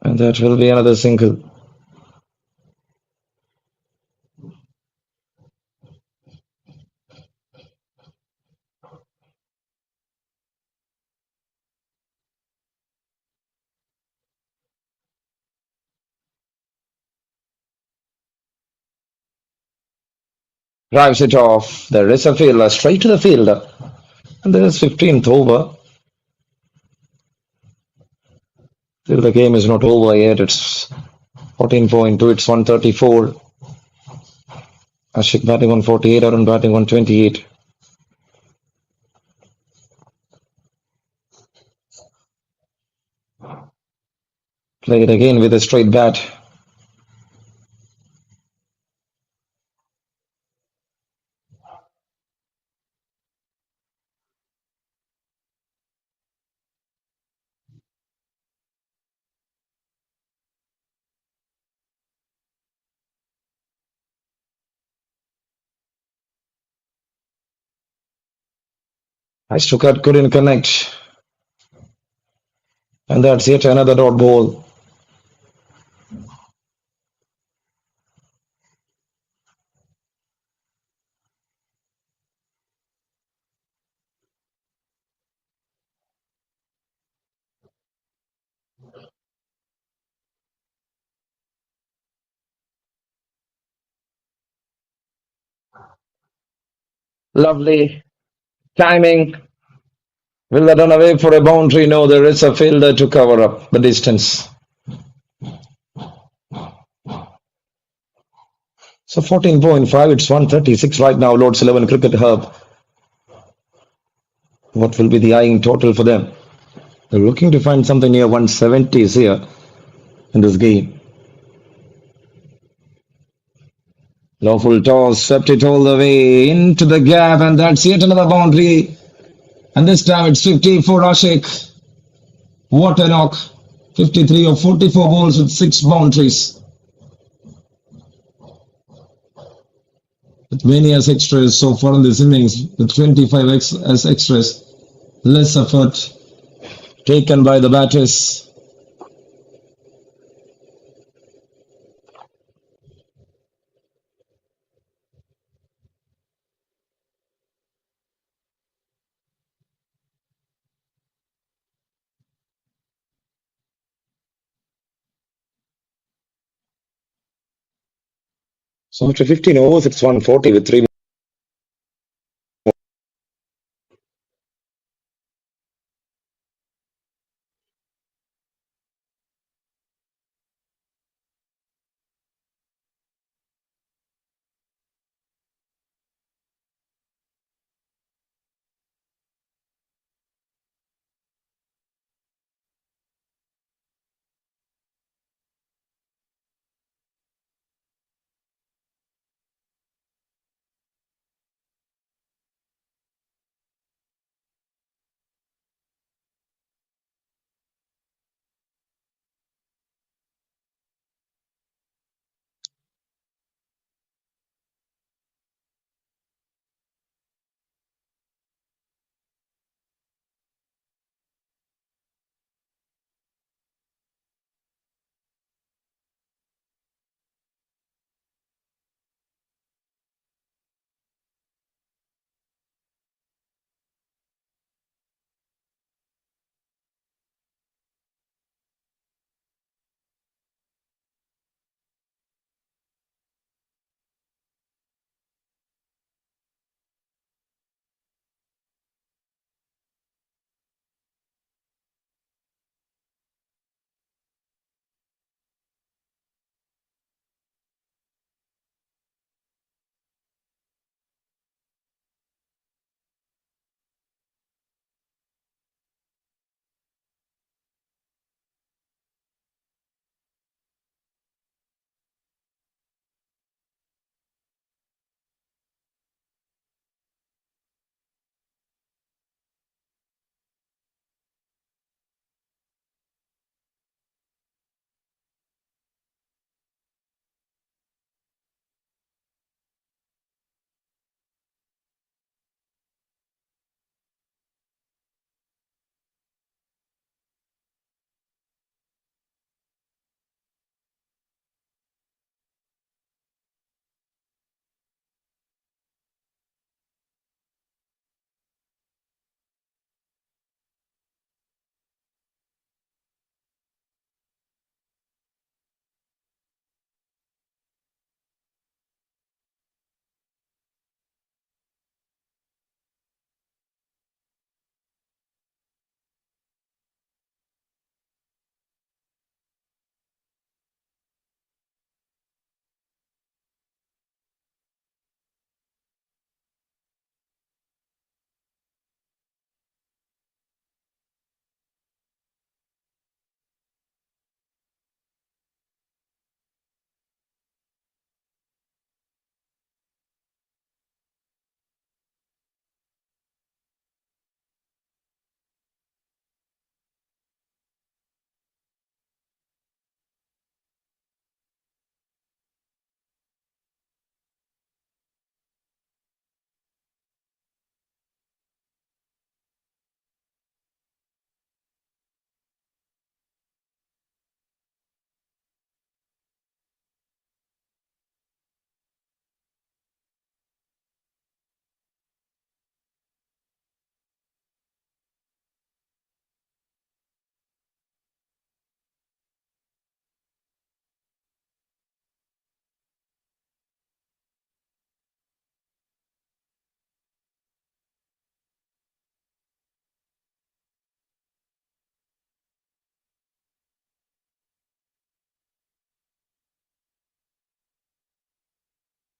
And that will be another single. Drives it off. There is a fielder straight to the fielder. And there is 15th over. Still, the game is not over yet. It's 14.2. It's 134. Ashik batting 148. Arun batting 128. Play it again with a straight bat. Nice to cut, couldn't connect. And that's yet another dot ball. Lovely timing. Will that run away for a boundary? No, there is a fielder to cover up the distance. So 14.5, it's 136 right now, Lord's 11 Cricket Hub. What will be the eyeing total for them? They're looking to find something near 170s here in this game. Lawful toss, swept it all the way into the gap, and that's yet another boundary. And this time it's 50 for Ashik. What a knock. 53 of 44 balls with 6 boundaries. With many as extras so far in this innings, with 25 as extras. Less effort taken by the batters. So after 15 overs, it's 140 with 3.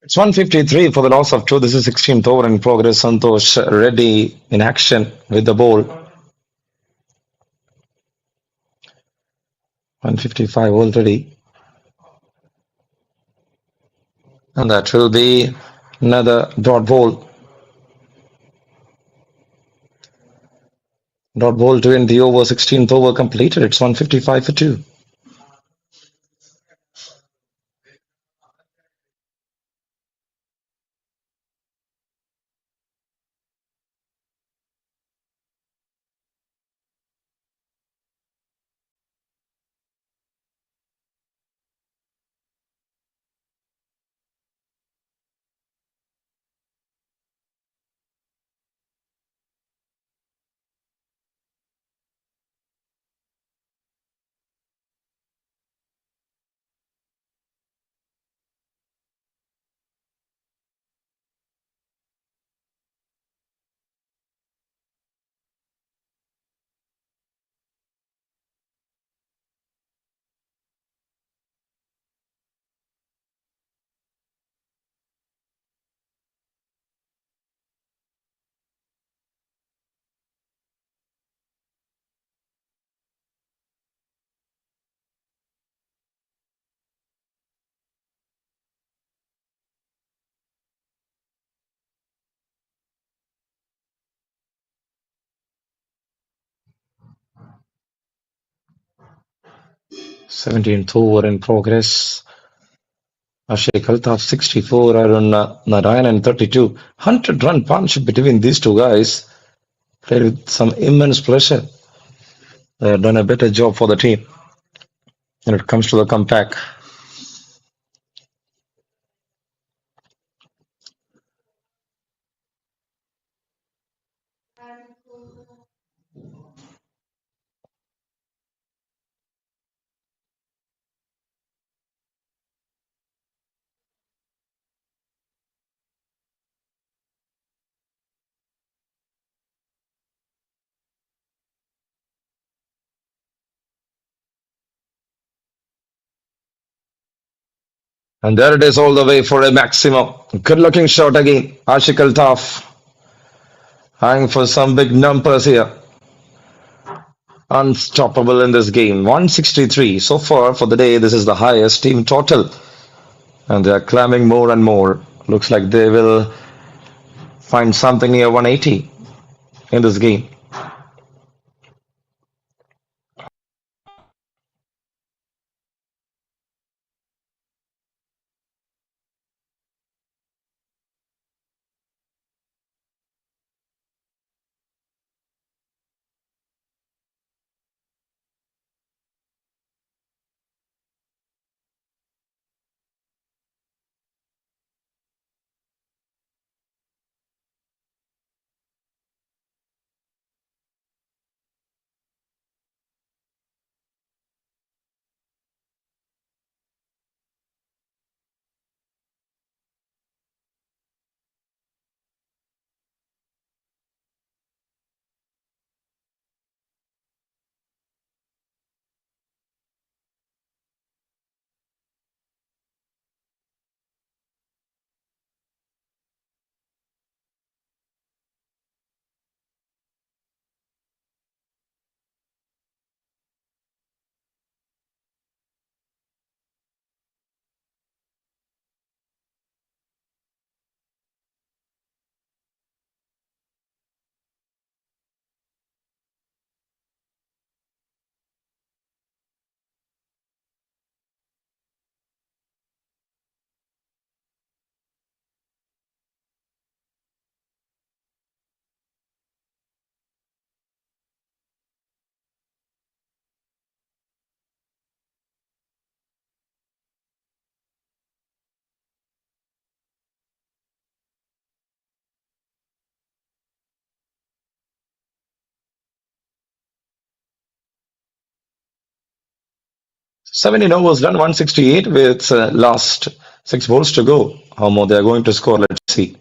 It's 153 for the loss of two. This is 16th over in progress. Santosh Reddy in action with the ball. 155 already. And that will be another dot ball. Dot ball to end the over. 16th over completed. It's 155 for two. Seventeenth over in progress. Ashik Altaf 64, Arun Narayanan 32. 100-run partnership between these two guys. Played with some immense pressure. They have done a better job for the team when it comes to the comeback. And there it is all the way for a maximum. Good looking shot again. Ashik Altaf eyeing for some big numbers here. Unstoppable in this game. 163 so far for the day. This is the highest team total. And they are climbing more and more. Looks like they will find something near 180 in this game. 17 overs done, 168 with last six balls to go. How more they are going to score, let's see.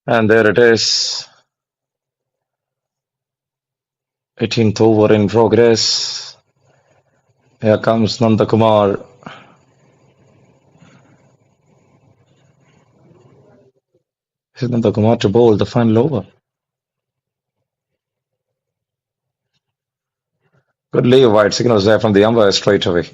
And there it is. 18th over in progress. Here comes Nandakumar. Is Nandakumar to bowl the final over? Good leave wide signals there from the umpire straight away.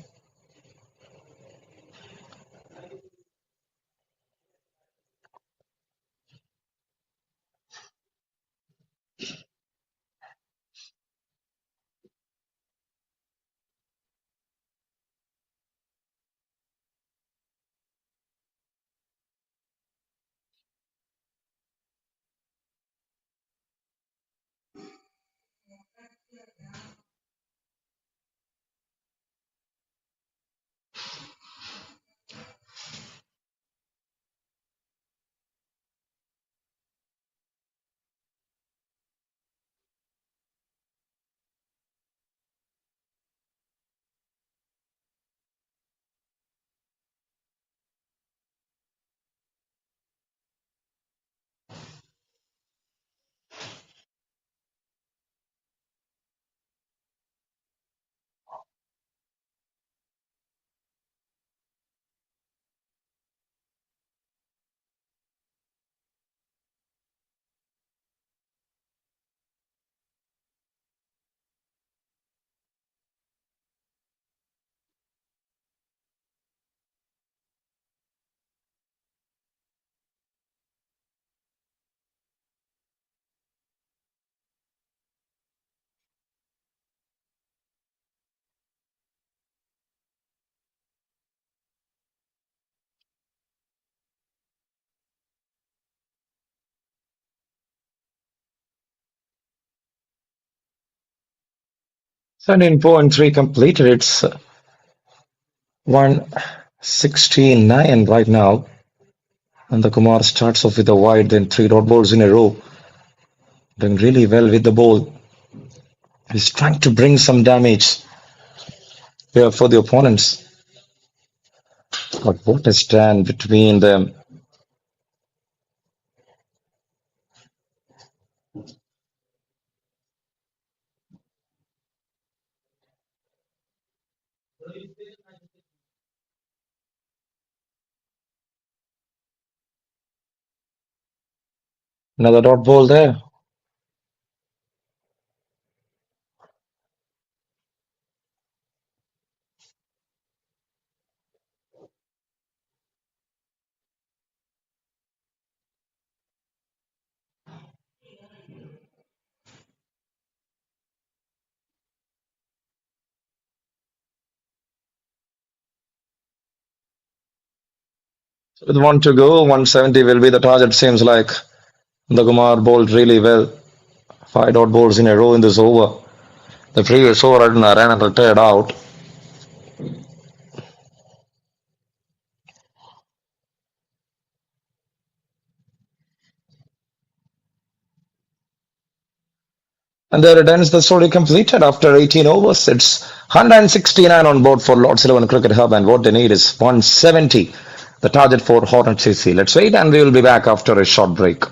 Seventeen point three completed. It's 169 right now. And the Kumar starts off with a wide, then three dot balls in a row. Doing really well with the ball. He's trying to bring some damage here for the opponents. But what a stand between them. Another dot ball there. With one to go, 170 will be the target, seems like. The Kumar bowled really well. Five dot balls in a row in this over. The previous over, ran and retired out. And there it ends. The story completed after 18 overs. It's 169 on board for Lord's 11 Cricket Hub, and what they need is 170, the target for Hornets CC. Let's wait, and we will be back after a short break.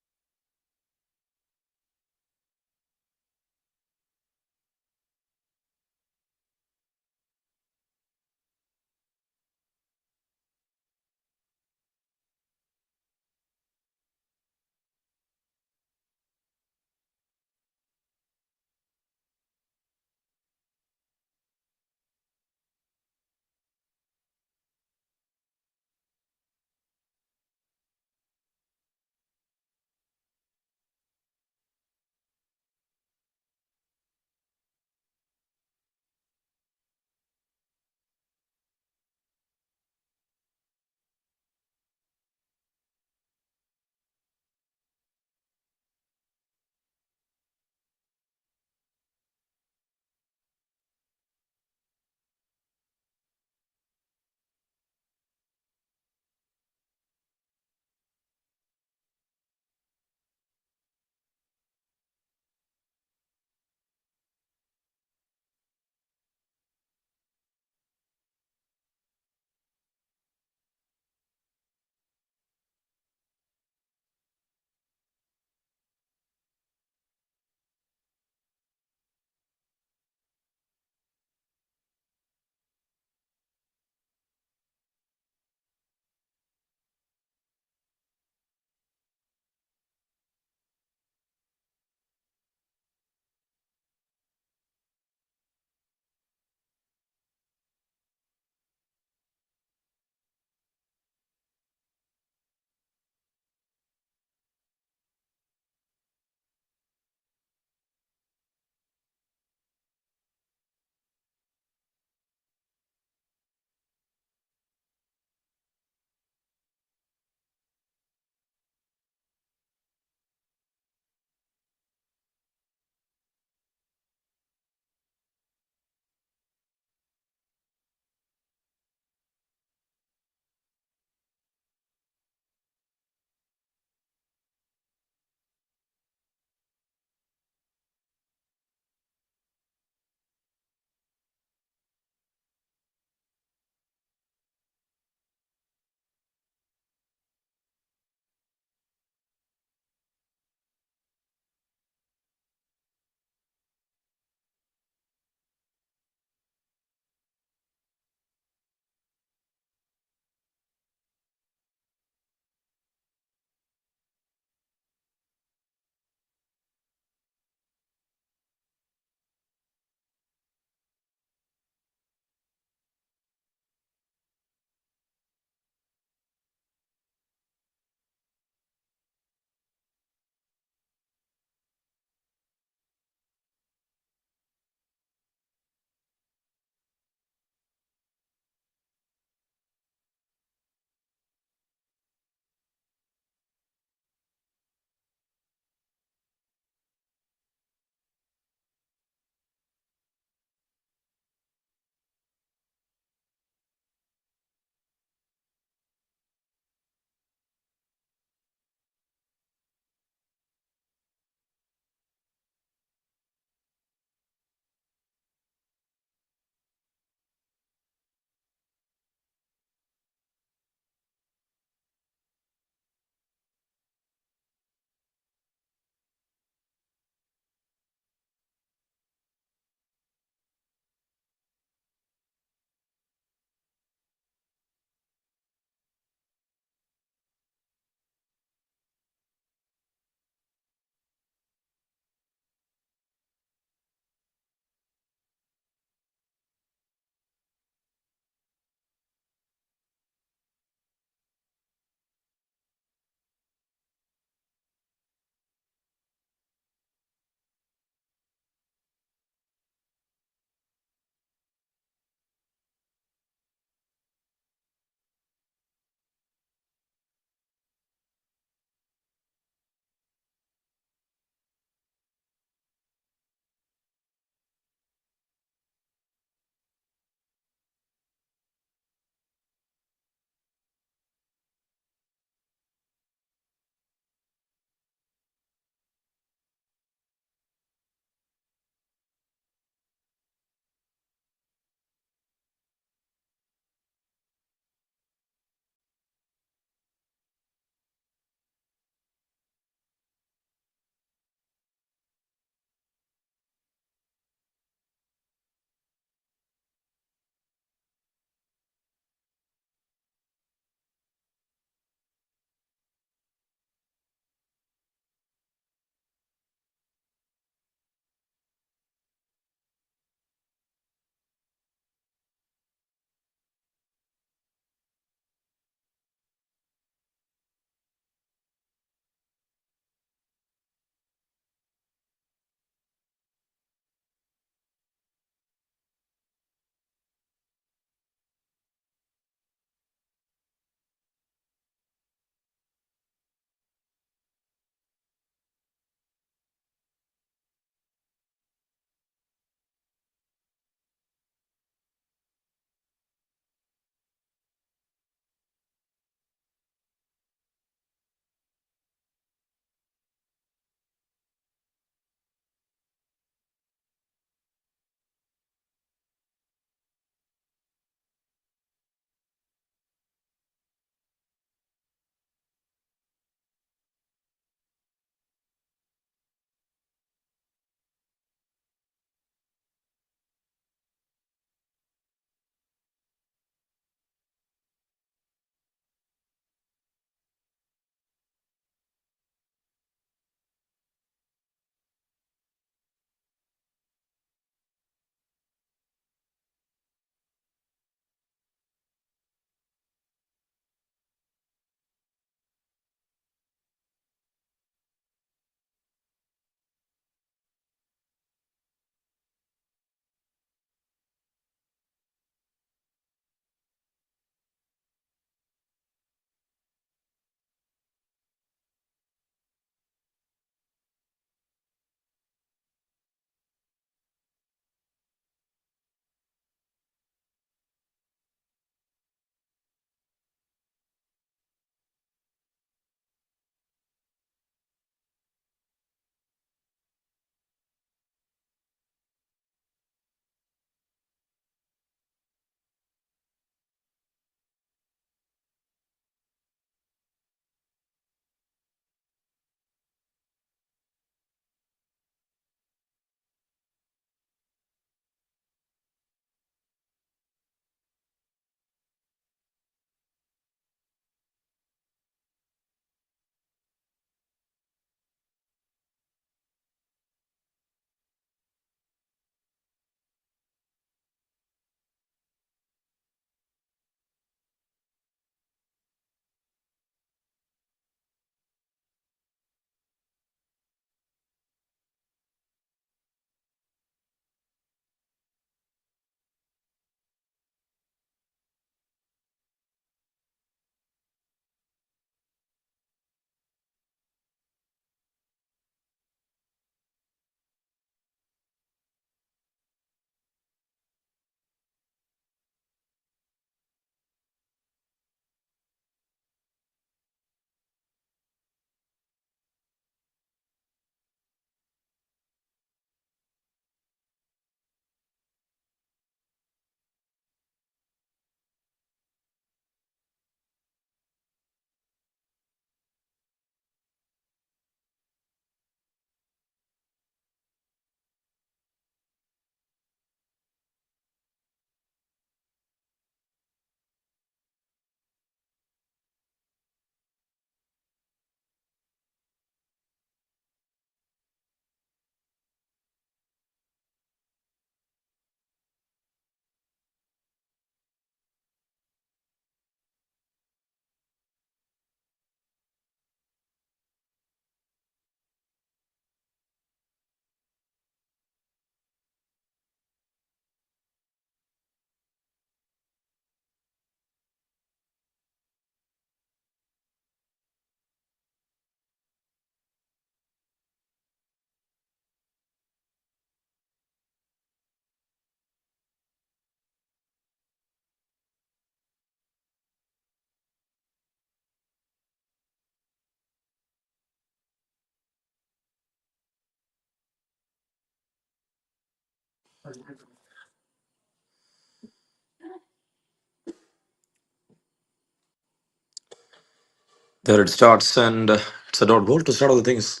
There it starts, and it's a dot ball to start all the things.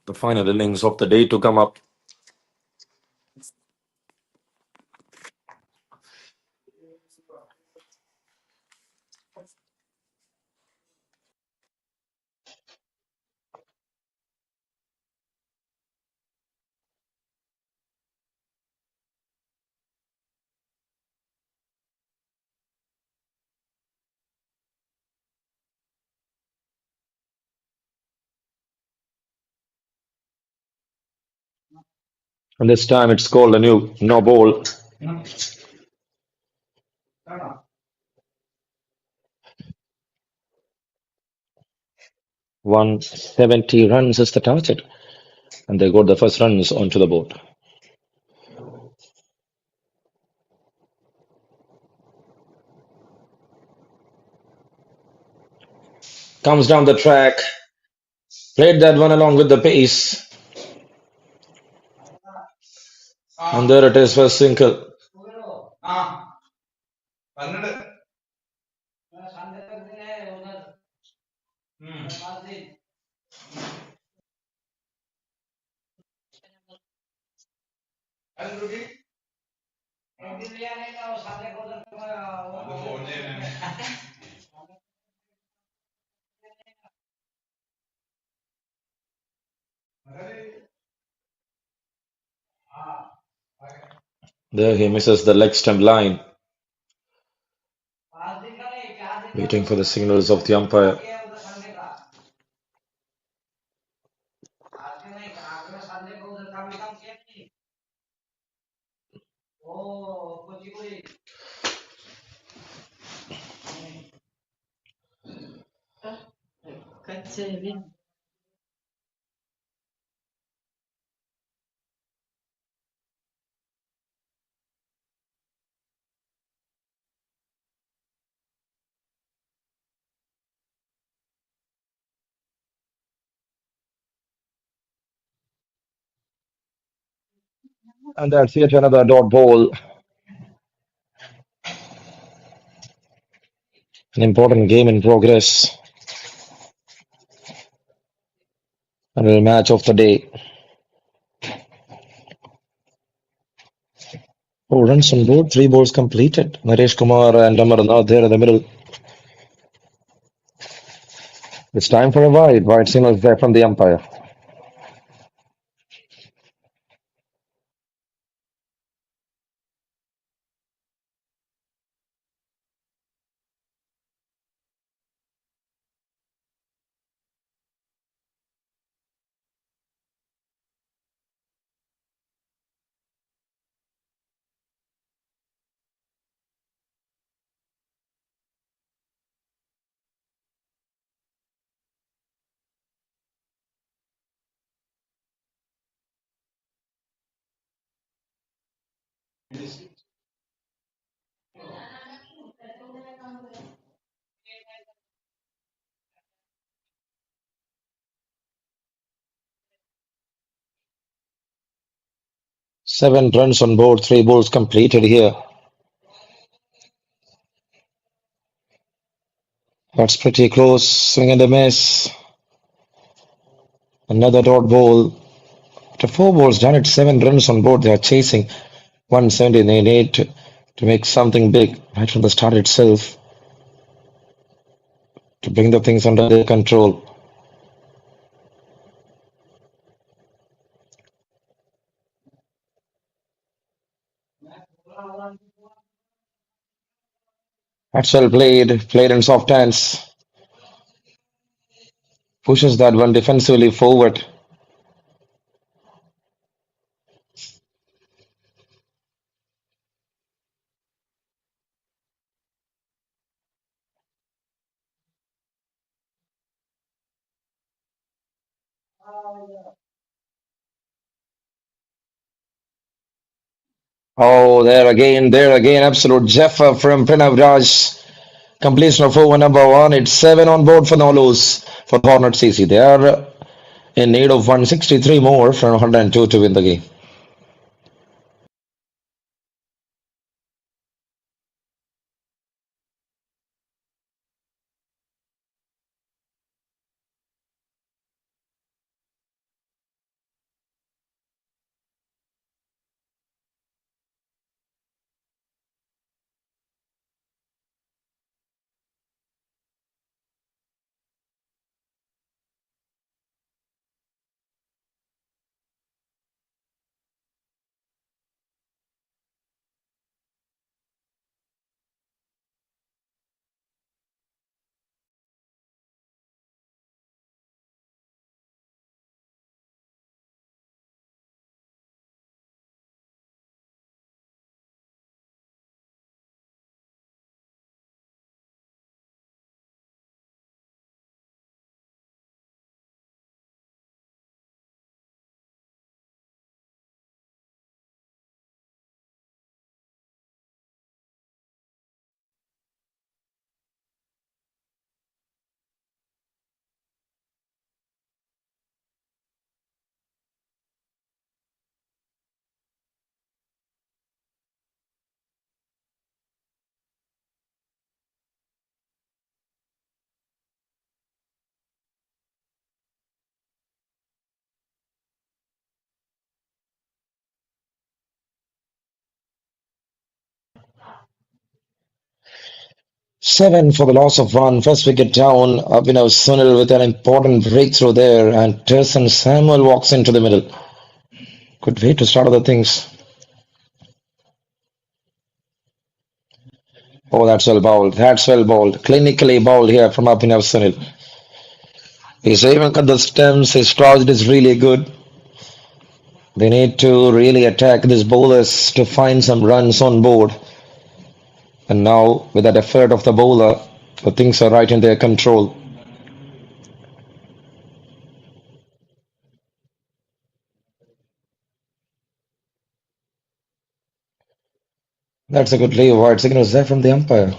The final innings of the day to come up. And this time it's called a new no ball. 170 runs is the target. And they got the first runs onto the board. Comes down the track. Played that one along with the pace. And there it is for single. There he misses the leg stump line. Waiting for the signals of the umpire. And that's yet another dot ball. An important game in progress. Another match of the day. 4 runs on board, 3 balls completed. Naresh Kumar and Amarnath there in the middle. It's time for a wide. Wide signals there from the umpire. Seven runs on board, 3 balls completed here. That's pretty close. Swing and a miss. Another dot ball. After 4 balls done, it's 7 runs on board. They are chasing 170. They need to make something big right from the start itself to bring the things under their control. That's well played. Played in soft hands. Pushes that one defensively forward. Oh, there again. Absolute Jeffer from Pranav Raj. Completion of over number 1. It's 7 on board for no lose for Hornets CC. They are in need of 163 more from 102 to win the game. Seven for the loss of one. First wicket down. Abhinav Sunil with an important breakthrough there, and Tyson Samuel walks into the middle. Good way to start other things. Oh, that's well bowled. That's well bowled. Clinically bowled here from Abhinav Sunil. He's aiming at the stems. His crouch is really good. They need to really attack these bowlers to find some runs on board. And now, with that effort of the bowler, the things are right in their control. That's a good lay. Wide signal is there from the umpire.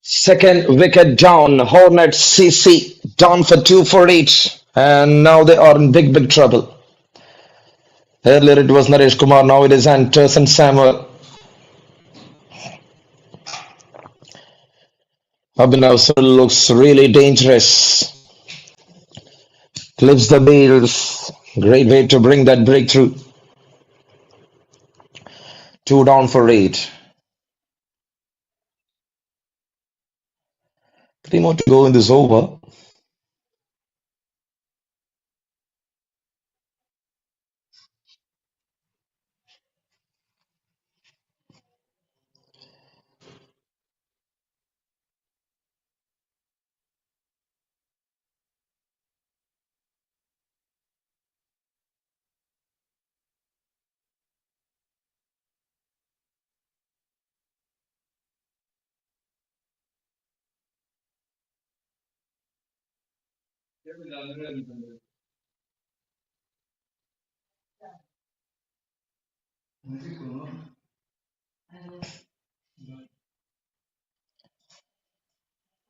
Second wicket down. Hornets CC down for 2 for 8. And now they are in big, big trouble. Earlier it was Naresh Kumar, now it is Anderson Samuel. Abhinav Sunil looks really dangerous. Clips the bails. Great way to bring that breakthrough. 2 down for 8. 3 more to go in this over.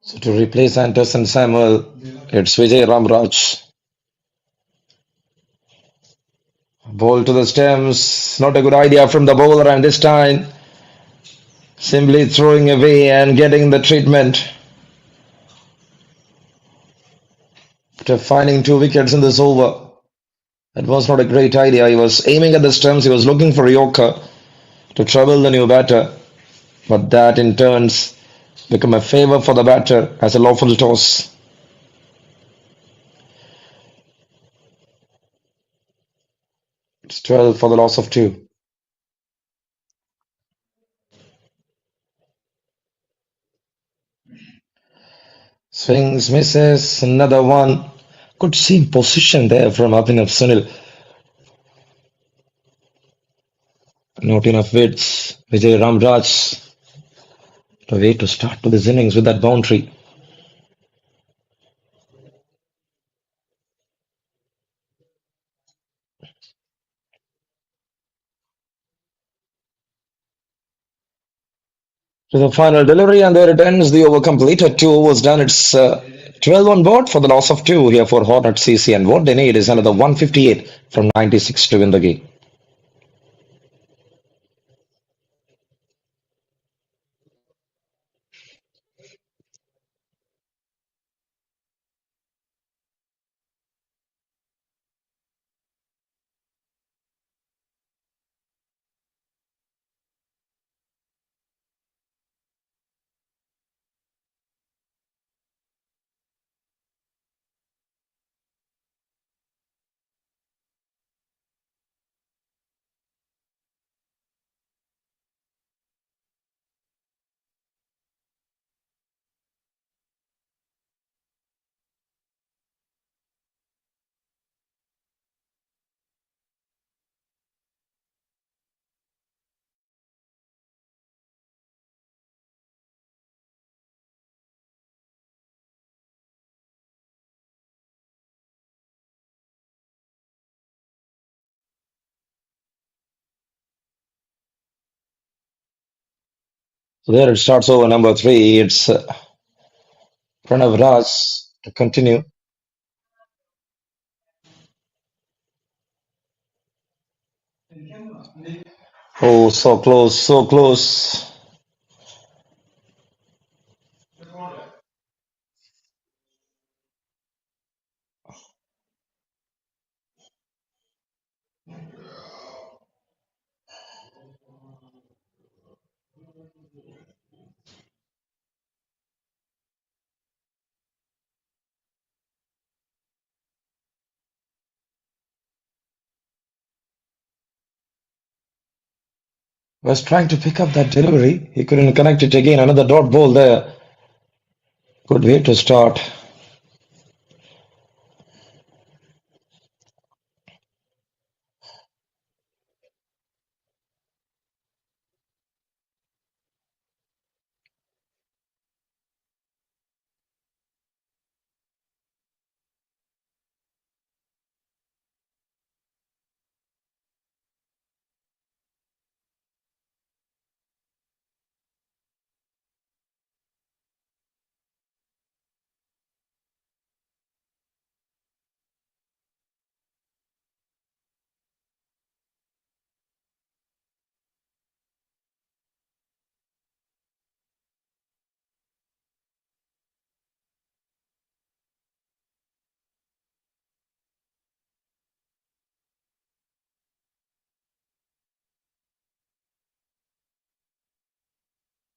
So to replace Anderson Samuel, it's Vijay Ramraj. Ball to the stems. Not a good idea from the bowler, and this time simply throwing away and getting the treatment. After finding 2 wickets in this over, that was not a great idea. He was aiming at the stumps. He was looking for a Yorker to trouble the new batter, but that in turns become a favor for the batter as a lawful toss. It's 12 for the loss of 2. Swings, misses, another one. Good seam position there from Abhinav Sunil. Not enough widths. Vijay Ramraj. The way to start to this innings with that boundary. To the final delivery, and there it ends. The over completed. 2 overs done. It's 12 on board for the loss of 2 here for Hornet CC. And what they need is another 158 from 96 to win the game. So there it starts over number 3. It's Pranav Raj to continue. Oh, so close, so close. Was trying to pick up that delivery. He couldn't connect it again. Another dot ball there. Good way to start.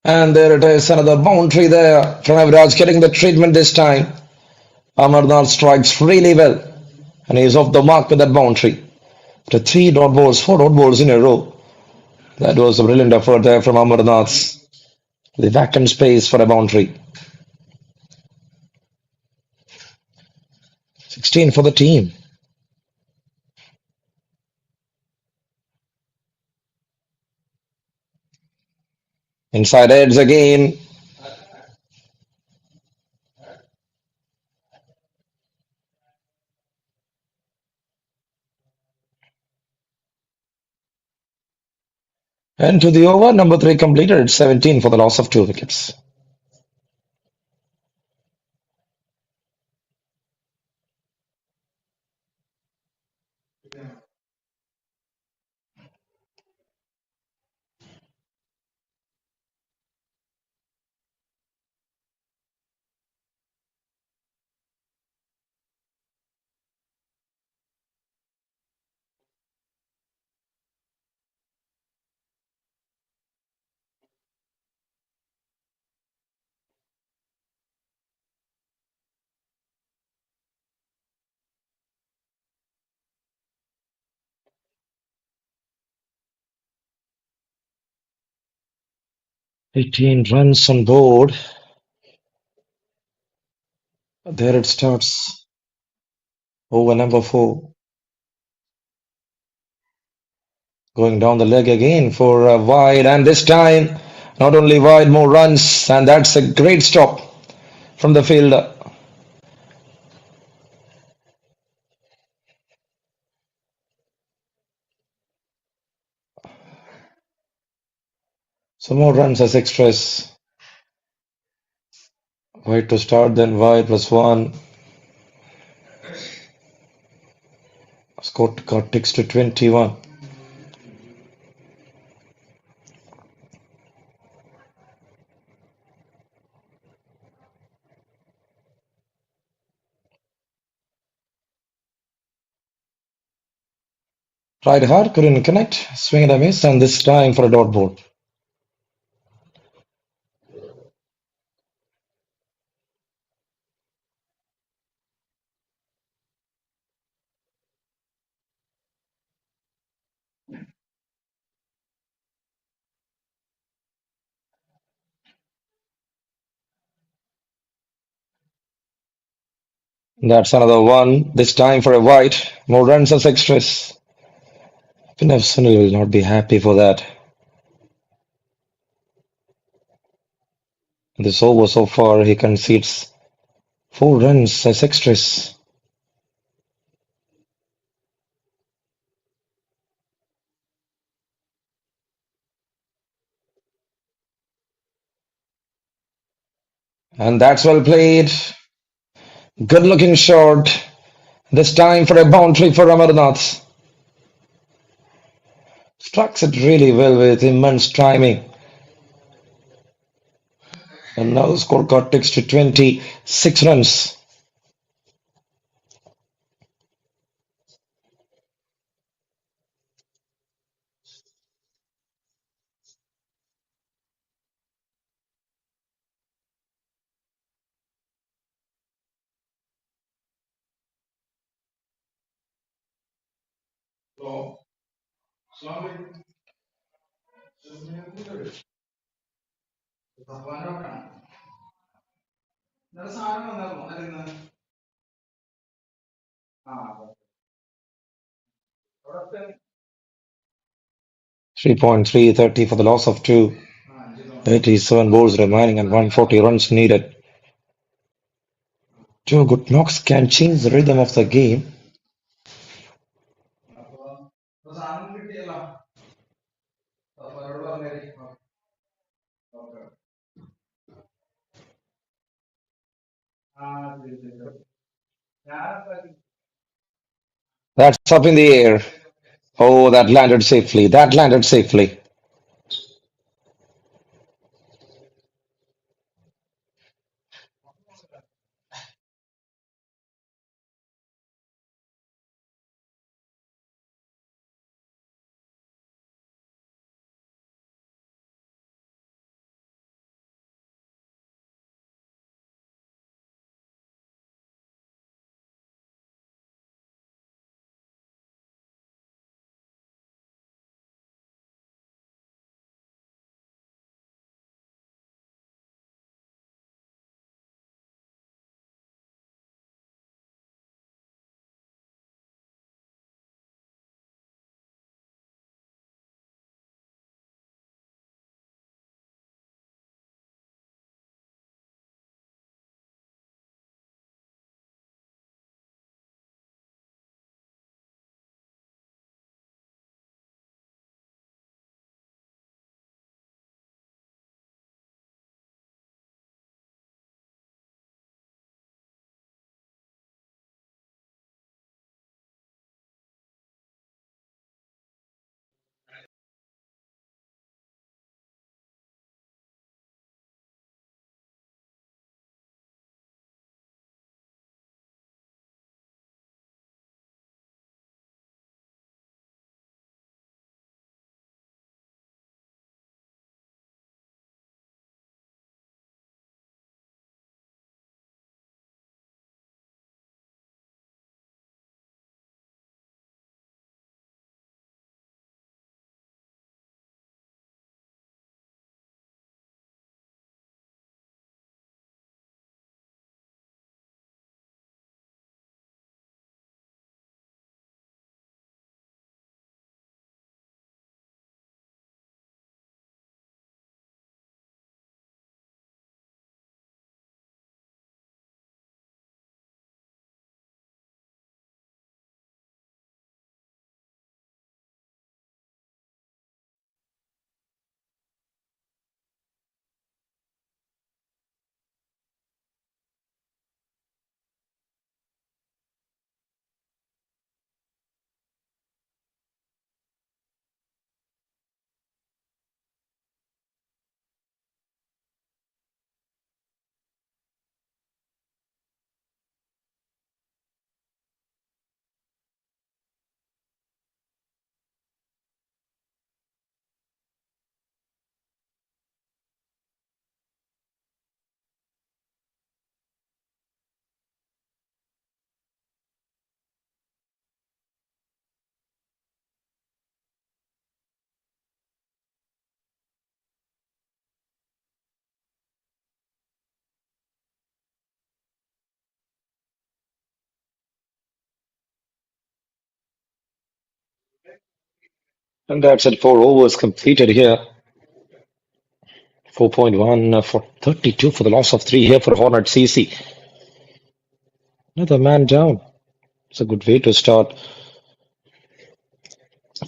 And there it is, another boundary there. Pranav Raj getting the treatment this time. Amarnath strikes really well. And he's off the mark with that boundary. After 3 dot balls, 4 dot balls in a row. That was a brilliant effort there from Amarnath. The vacant space for a boundary. 16 for the team. Inside edge again. And to the over, number 3 completed. It's 17 for the loss of 2 wickets. Eighteen runs on board. There it starts. Over number 4. Going down the leg again for a wide, and this time not only wide, more runs, and that's a great stop from the fielder. So more runs as extras. Wide to start, then wide +1. Score got ticks to 21. Tried hard, couldn't connect. Swing and a miss, and this time for a dot ball. That's another one. This time for a wide. More runs as extras. Pinaf Sunil will not be happy for that. This over so far, he concedes 4 runs as extras. And that's well played. Good looking shot. This time for a boundary for Amarnath. Strikes it really well with immense timing. And now the score got ticks to 26 runs. .330 for the loss of 2. 87 balls remaining and 140 runs needed. 2 good knocks can change the rhythm of the game. That's up in the air. Oh, that landed safely. That landed safely. And that's it. 4 overs completed here. 4.1 for 32 for the loss of three here for Hornet CC. Another man down. It's a good way to start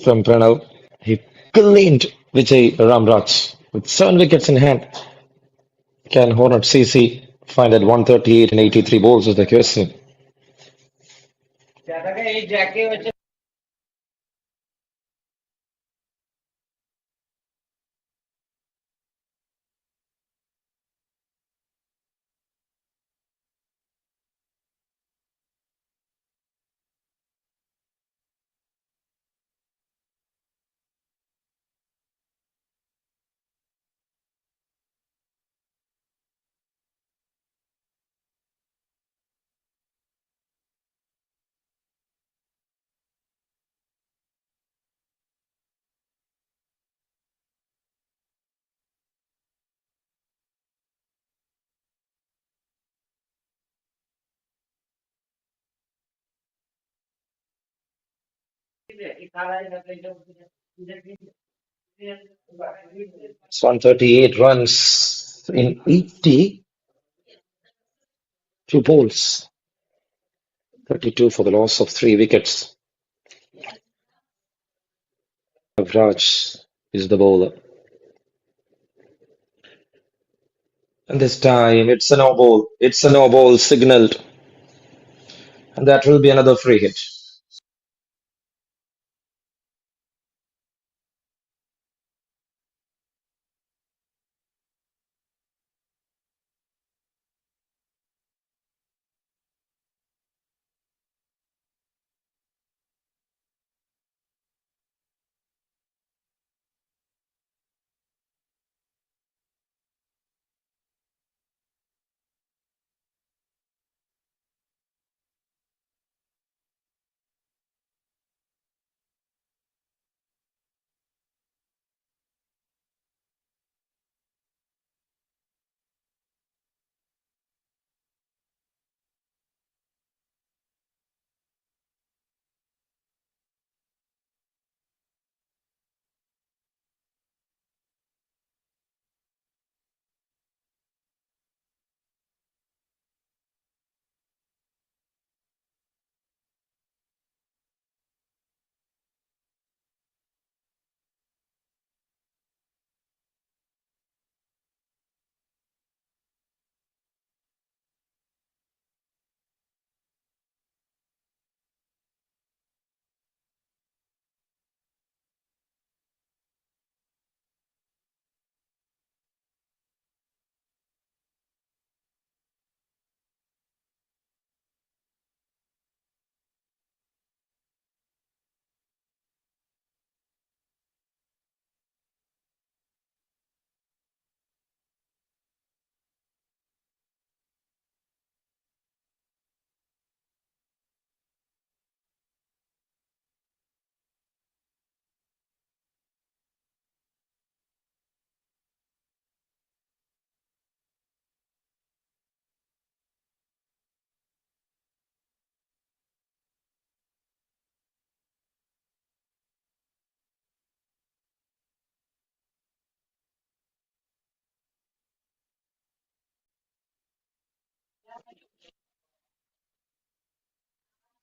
from Pranav. He cleaned Vijay Ramraj with 7 wickets in hand. Can Hornet CC find at 138 and 83 balls is the question. It's 138 runs in 82 balls. 32 for the loss of 3 wickets. Raj is the bowler. And this time it's a no ball. It's a no ball signaled. And that will be another free hit.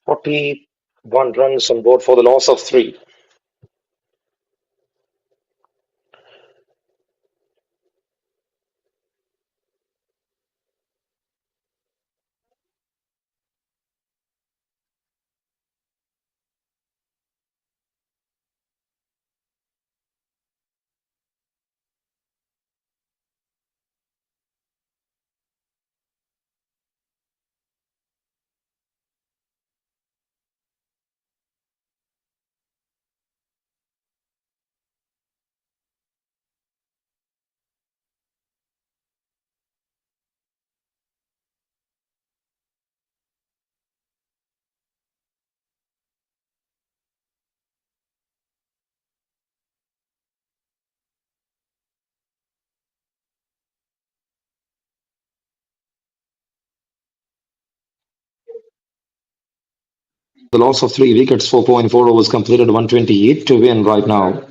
Forty-one runs on board for the loss of three. The loss of 3 wickets, 4.4 overs completed, 128 to win right now.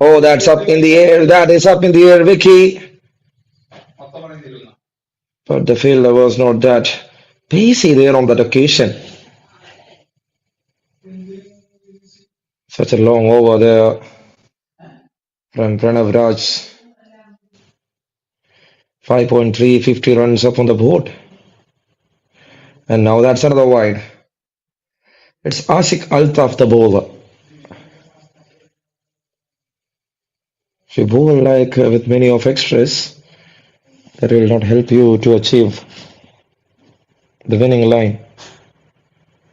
Oh, that's up in the air. That is up in the air, Vicky. But the fielder was not that pacey there on that occasion. Such a long over there from Pranav Raj. 5.3, 50 runs up on the board. And now that's another wide. It's Ashik Altaf, the bowler. If you bowl like with many of extras, that will not help you to achieve the winning line.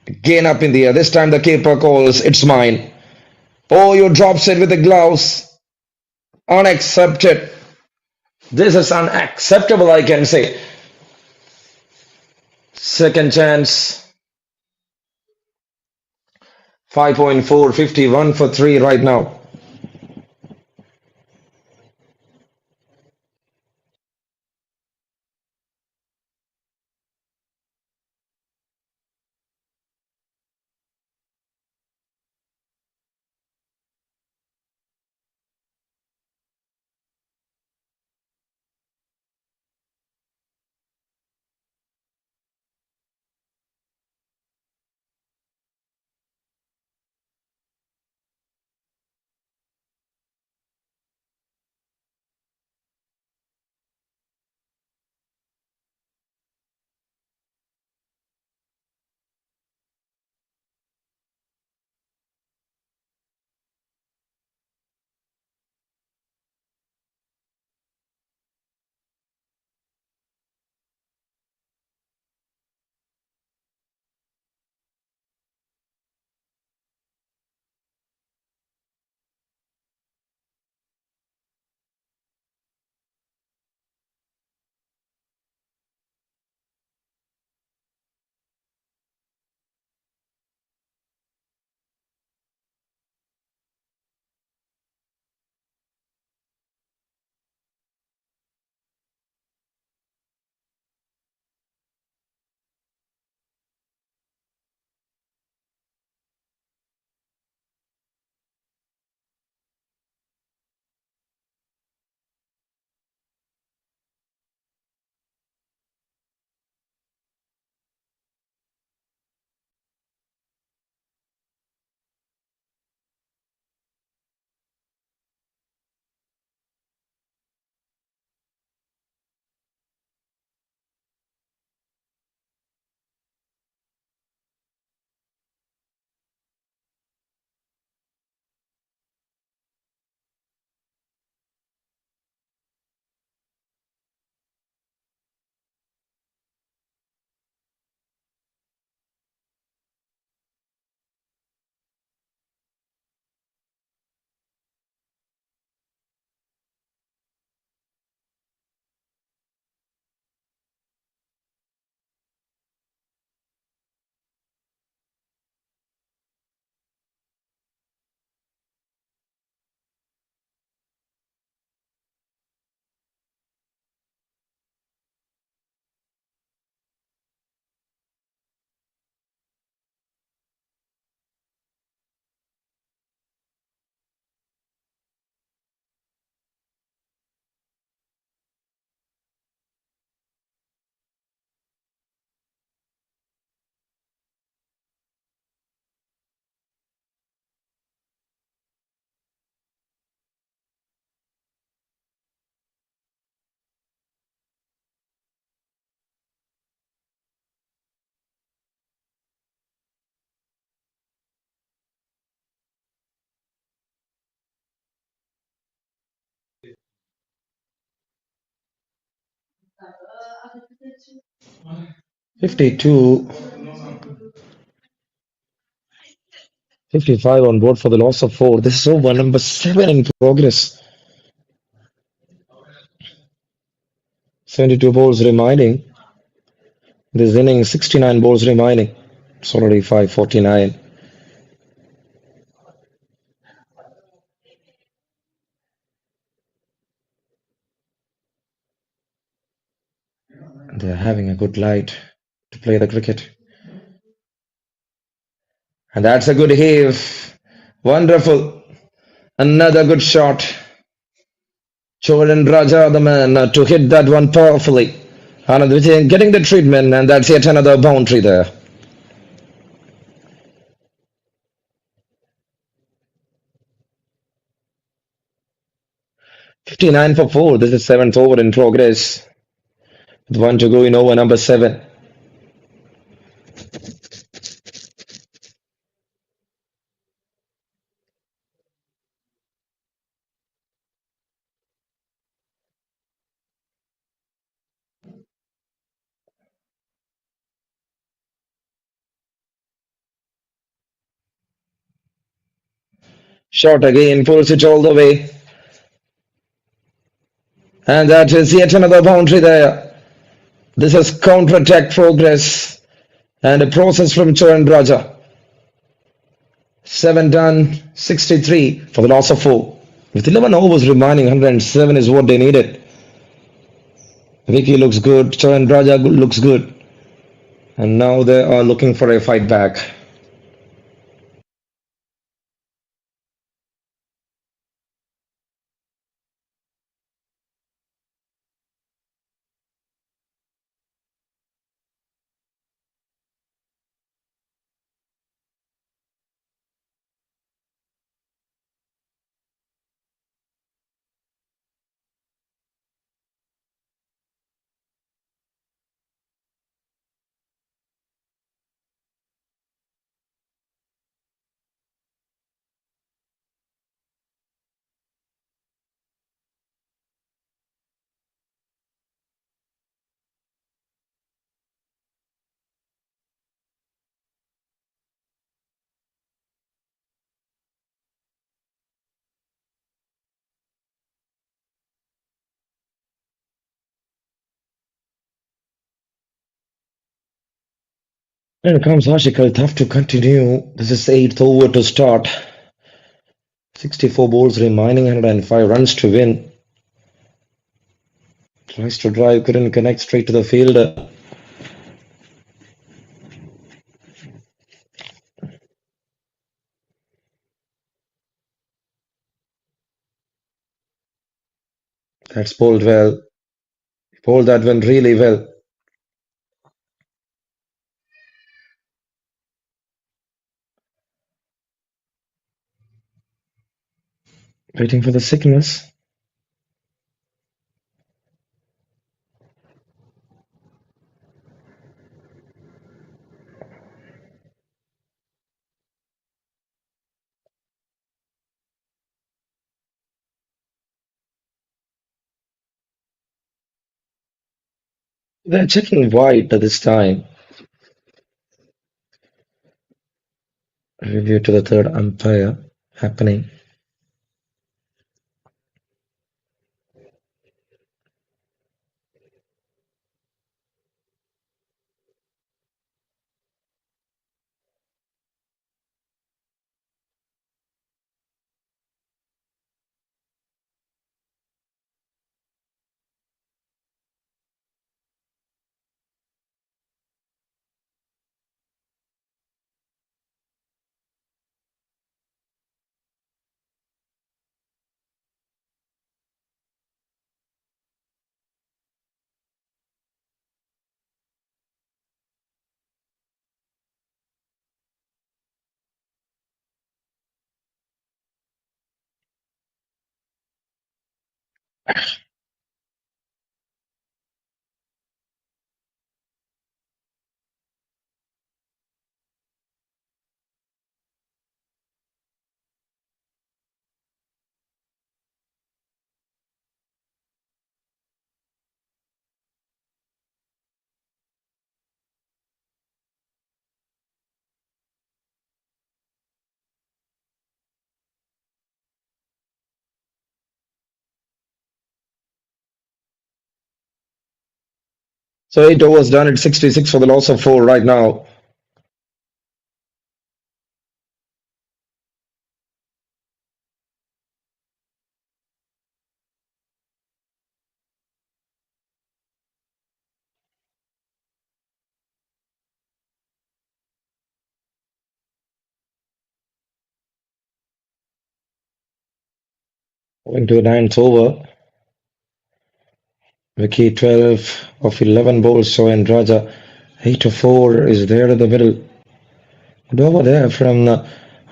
Again up in the air. This time the keeper calls, it's mine. Oh, you drops it with the gloves. Unaccepted. This is unacceptable, I can say. Second chance. 5.4, 51 for 3 right now. 52, 55 on board for the loss of 4. This is over number 7 in progress. 72 balls remaining. This inning, 69 balls remaining. It's already 5:49. They're having a good light to play the cricket. And that's a good heave. Wonderful. Another good shot. Jordan Raja, the man, to hit that one powerfully. Anand Vijay getting the treatment, and that's yet another boundary there. 59 for 4. This is 7th over in progress. With one to go in over number 7. Shot again, pulls it all the way. And that is yet another boundary there. This is counter-attack progress and a process from Choran Raja. 7 done, 63 for the loss of 4. With 11 overs remaining, 107 is what they needed. Vicky looks good, Choran Raja looks good. And now they are looking for a fight back. Here comes Ashikal, tough to continue. This is 8th over to start. 64 balls remaining, 105 runs to win. Tries to drive, couldn't connect straight to the fielder. That's bowled well. Bowled that one really well. Waiting for the sickness. They're checking wide at this time. Review to the third umpire happening. So 8 overs done at 66 for the loss of 4 right now. Going to 9th over. Vicky 12 of 11 balls, so and Raja 8 of 4 is there in the middle. Good over there from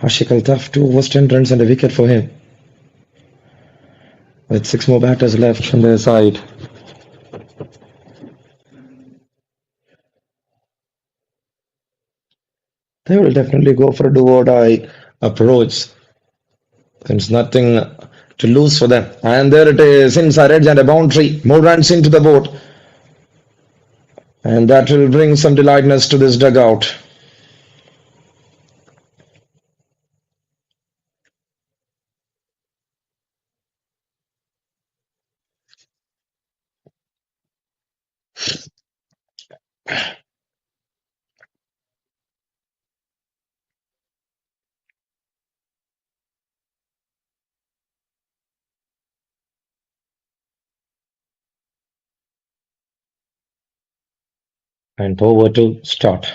Ashik Altaf, 2 overs 10 runs and a wicket for him. With 6 more batters left from their side. They will definitely go for a do or die approach. There's nothing to lose for them. And there it is, inside edge and a boundary. More runs into the board. And that will bring some delightness to this dugout. And over to start.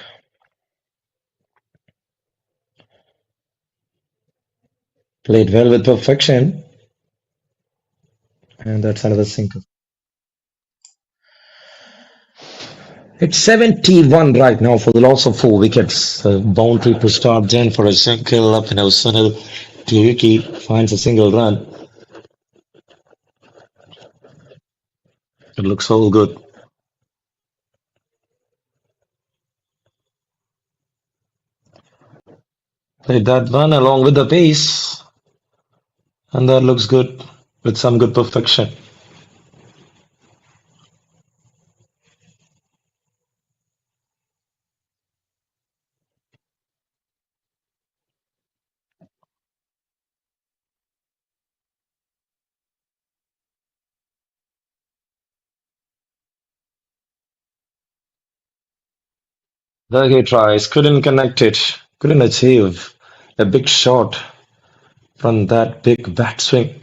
Played well with perfection. And that's another single. It's 71 right now for the loss of 4 wickets. A boundary to start then for a single up in our Sunil. Yuki finds a single run. It looks all good. Played that one along with the pace. And that looks good with some good perfection. There he tries, couldn't connect it, couldn't achieve a big shot from that big bat swing.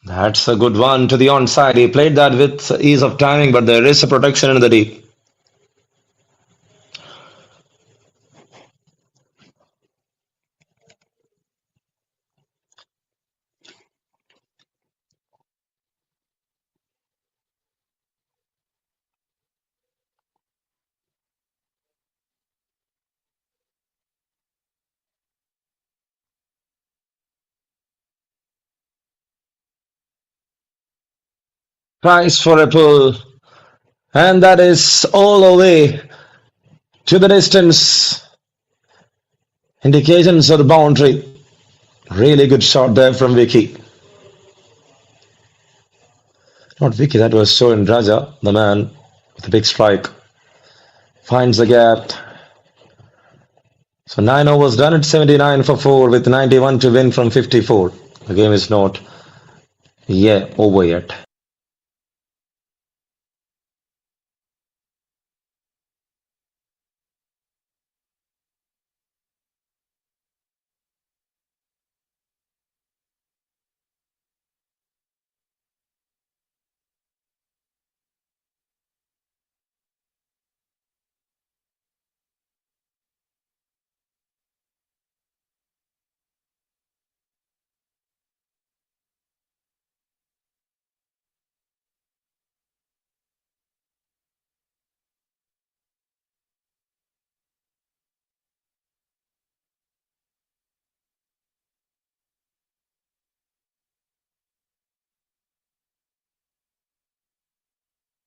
That's a good one to the onside. He played that with ease of timing, but there is a protection in the deep. Tries for a pull, and that is all the way to the distance. Indications of the boundary. Really good shot there from Vicky. Not Vicky, that was Soren Raja, the man with a big strike. Finds the gap. So 9 overs done at 79 for 4 with 91 to win from 54. The game is not over yet.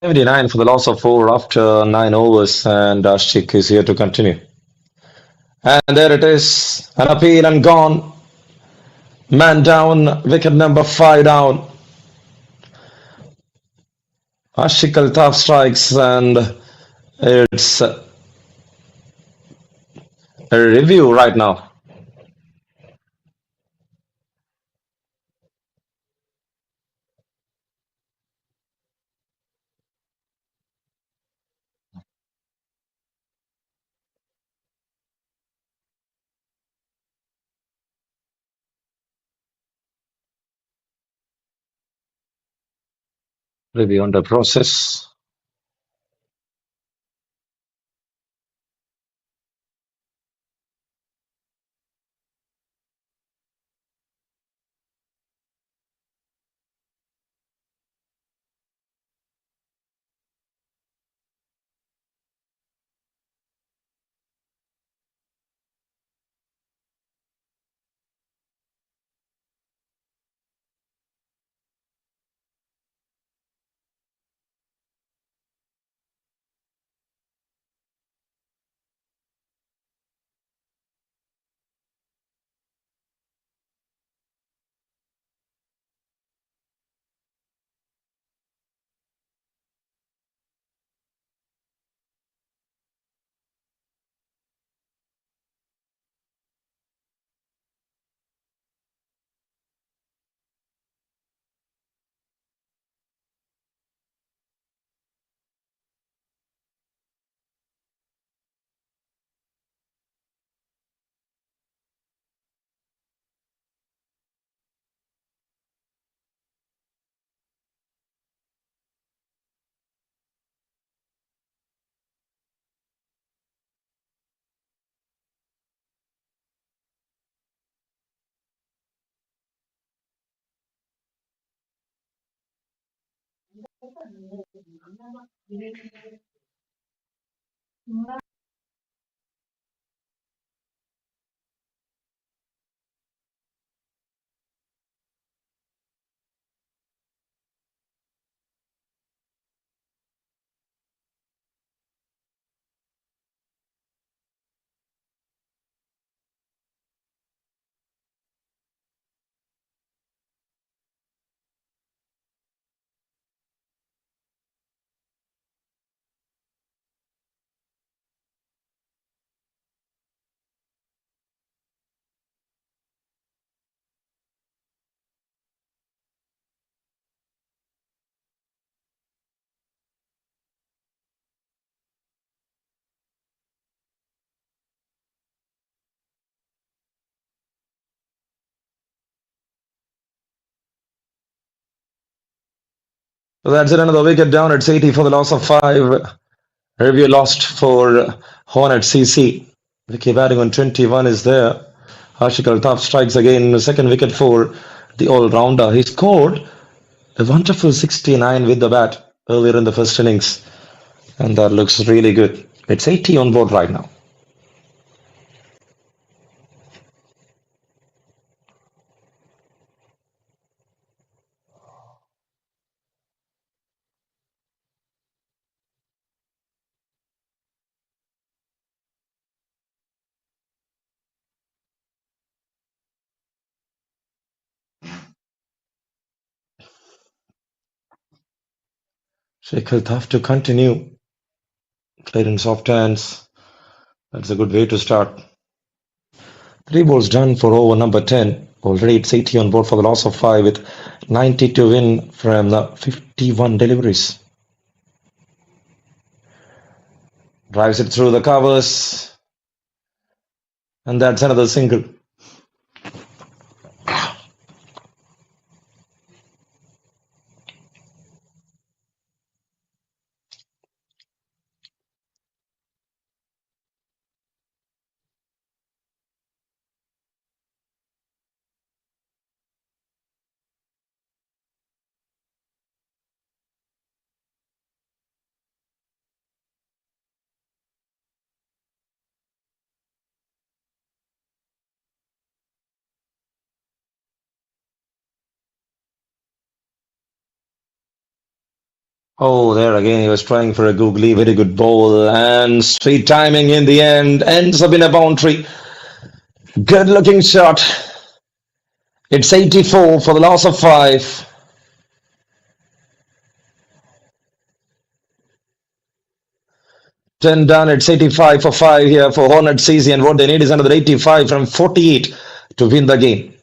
'79 for the loss of 4 after 9 overs, and Ashik is here to continue. And there it is, an appeal and gone. Man down, wicket number 5 down. Ashikal top strikes, and it's a review right now. Review under process. So that's it. Another wicket down. It's 80 for the loss of 5. Review lost for Hornets CC. Vicky batting on 21 is there. Ashikal top strikes again. Second wicket for the all-rounder. He scored a wonderful 69 with the bat earlier in the first innings. And that looks really good. It's 80 on board right now. Shekhar have to continue. Played in soft hands. That's a good way to start. 3 balls done for over number 10. Already it's 80 on board for the loss of 5 with 90 to win from the 51 deliveries. Drives it through the covers. And that's another single. Oh, there again, he was trying for a googly, very good ball, and sweet timing in the end, ends up in a boundary. Good looking shot. It's 84 for the loss of 5. 10 done. It's 85 for 5 here for Hornets CZ, and what they need is another 85 from 48 to win the game.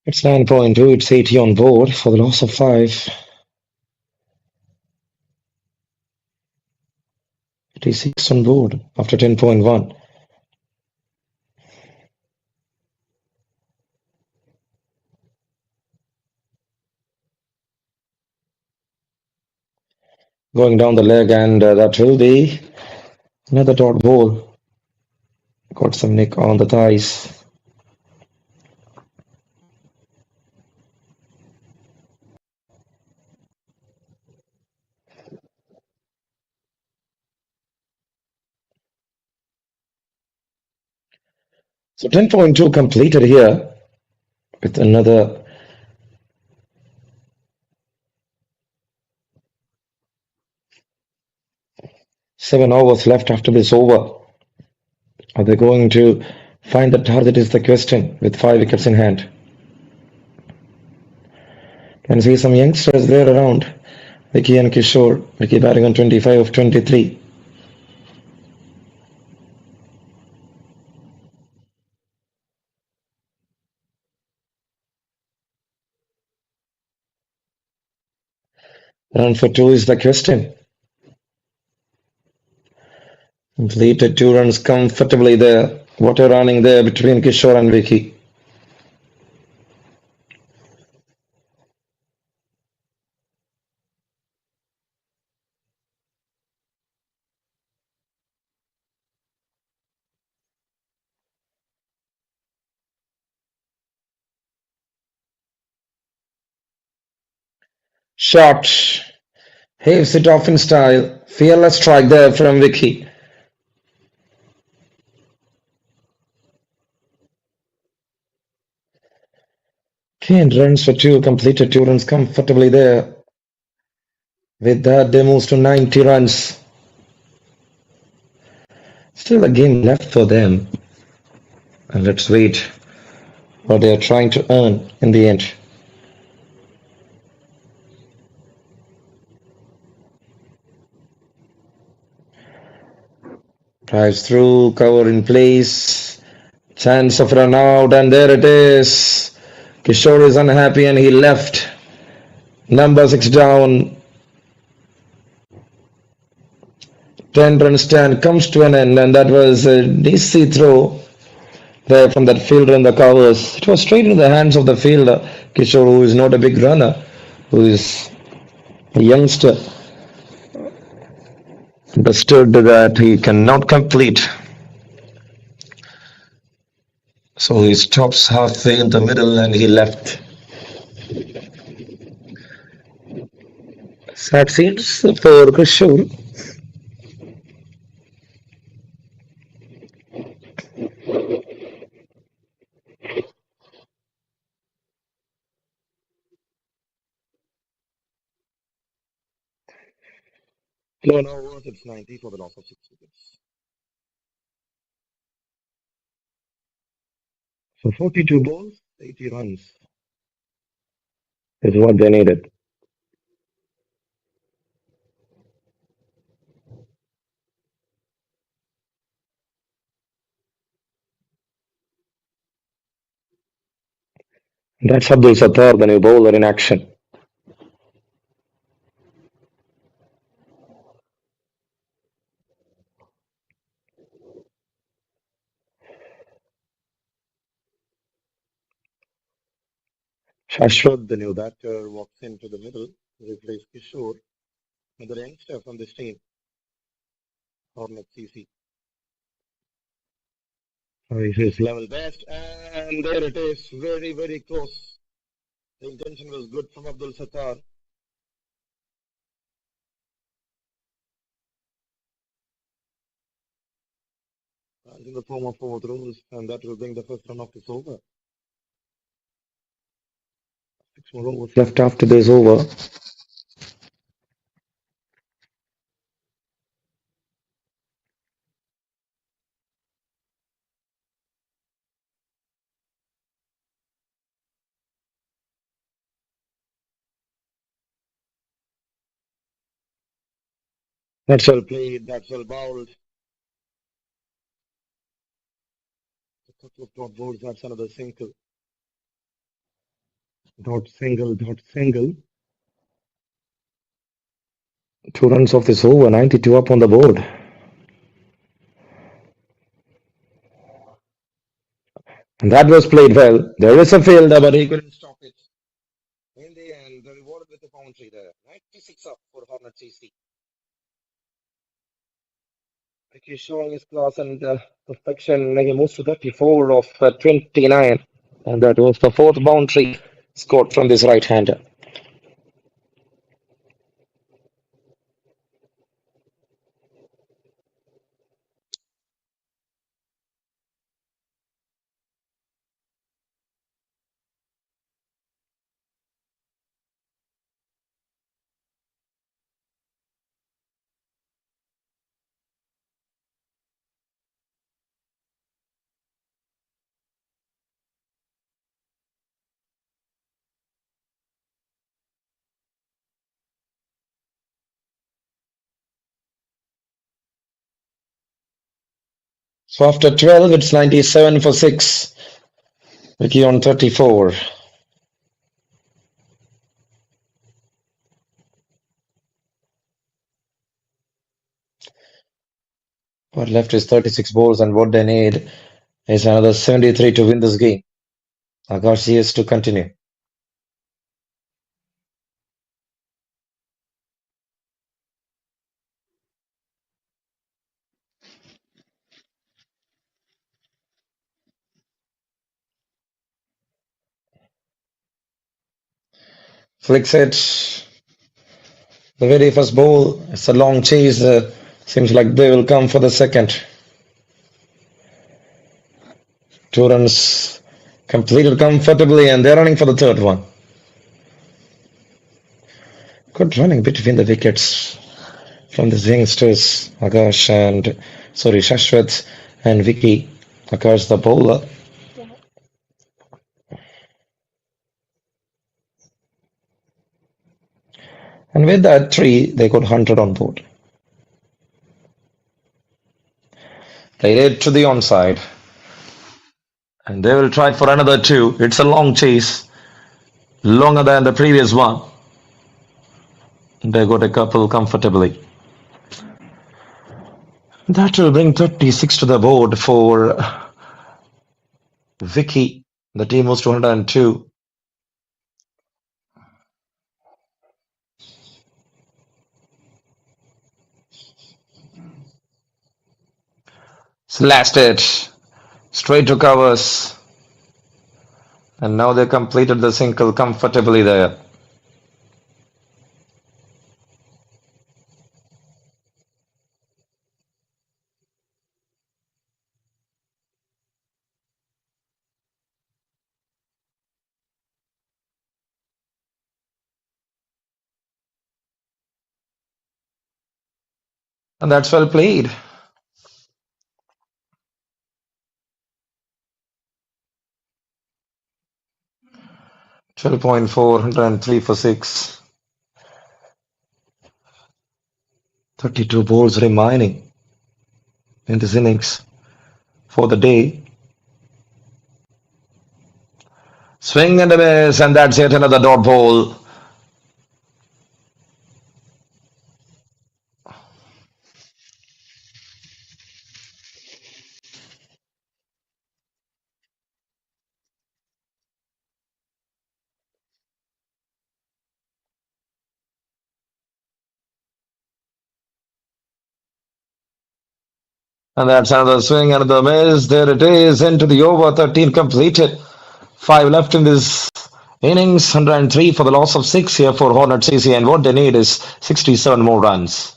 It's 9.2. It's 80 on board for the loss of 5. It is 6 on board after 10.1. Going down the leg, and that will be another dot ball. Got some nick on the thighs. So 10.2 completed here with another 7 overs left after this over. Are they going to find the target is the question with 5 wickets in hand. Can see some youngsters there around. Vicky and Kishore. Vicky batting on 25 of 23. Run for 2 is the question. Completed 2 runs comfortably there. What a running there between Kishore and Vicky. Shot. Haves it off in style. Fearless strike there from Vicky. Kane runs for 2. Completed 2 runs comfortably there. With that, they move to 90 runs. Still a game left for them. And let's wait what they are trying to earn in the end. Drives through, cover in place. Chance of run out, and there it is. Kishore is unhappy and he left. Number 6 down. 10 run stand comes to an end, and that was a DC throw there from that fielder in the covers. It was straight into the hands of the fielder. Kishore, who is not a big runner, who is a youngster, understood that he cannot complete. So he stops halfway in the middle and he left. Sad scenes for Kishore. No, no, worth it's 90 for the loss of 6 wickets. So 42 balls, 80 runs is what they needed. That's Abdul Sattar, the new bowler in action. Shashwat, the new batter, walks into the middle to replace Kishore, another youngster from this team, Hornets CC. His level best, and there it is, very, very close. The intention was good from Abdul Sattar. In the form of 4 throws, and that will bring the first run of this over. 6 more overs left after this over. That's well played, that's well bowled. A couple of dot balls, that's another single. Dot single, dot single. 2 runs off this over, 92 up on the board. And that was played well. There is a fielder, but he couldn't stop it. In the end, the rewarded with the boundary there. 96 up for Hornets CC. He's showing his class and perfection. He moves to 34 of 29. And that was the 4th boundary scored from this right-hander. So after 12, it's 97 for 6. Vicky on 34. What left is 36 balls, and what they need is another 73 to win this game. Akash is to continue. Flicks it. The very first ball. It's a long chase. Seems like they will come for the second. 2 runs completed comfortably, and they're running for the third one. Good running between the wickets from the youngsters, Shashwat and Vicky. Akash the bowler. And with that 3, they got 100 on board. They head to the onside. And they will try for another 2. It's a long chase. Longer than the previous one. They got a couple comfortably. That will bring 36 to the board for Vicky. The team was 202. Slashed it. Straight to covers. And now they completed the single comfortably there. And that's well played. $12.403 for 6. 32 balls remaining in this innings for the day. Swing and a miss, and that's yet another dot ball. And that's another swing, another miss. There it is, into the over. 13 completed. 5 left in this innings. 103 for the loss of 6 here for Hornet CC. And what they need is 67 more runs.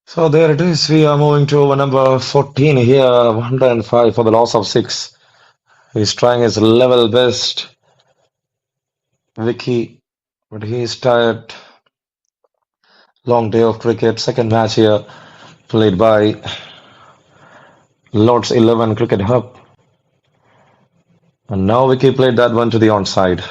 So there it is. We are moving to over number 14 here. 105 for the loss of 6. He's trying his level best. Vicky, but he's tired. Long day of cricket. Second match here played by Lord's 11 Cricket Hub. And now Vicky played that one to the onside.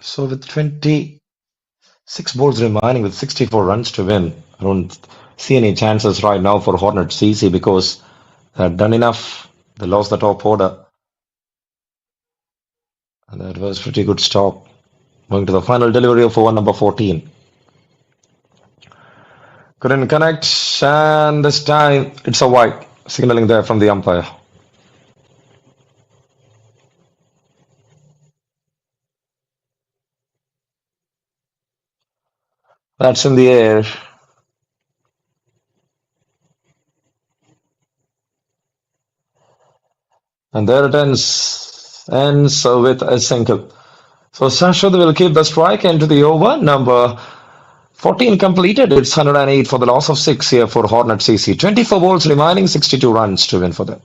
So with 26 balls remaining with 64 runs to win, I don't see any chances right now for Hornet CC because they've done enough. They lost the top order. And that was pretty good stop. Going to the final delivery of over number 14. Couldn't connect, and this time it's a wide, signaling there from the umpire. That's in the air. And there it ends with a single. So Shashwat will keep the strike into the over. Number 14 completed. It's 108 for the loss of 6 here for Hornet CC. 24 balls remaining, 62 runs to win for them.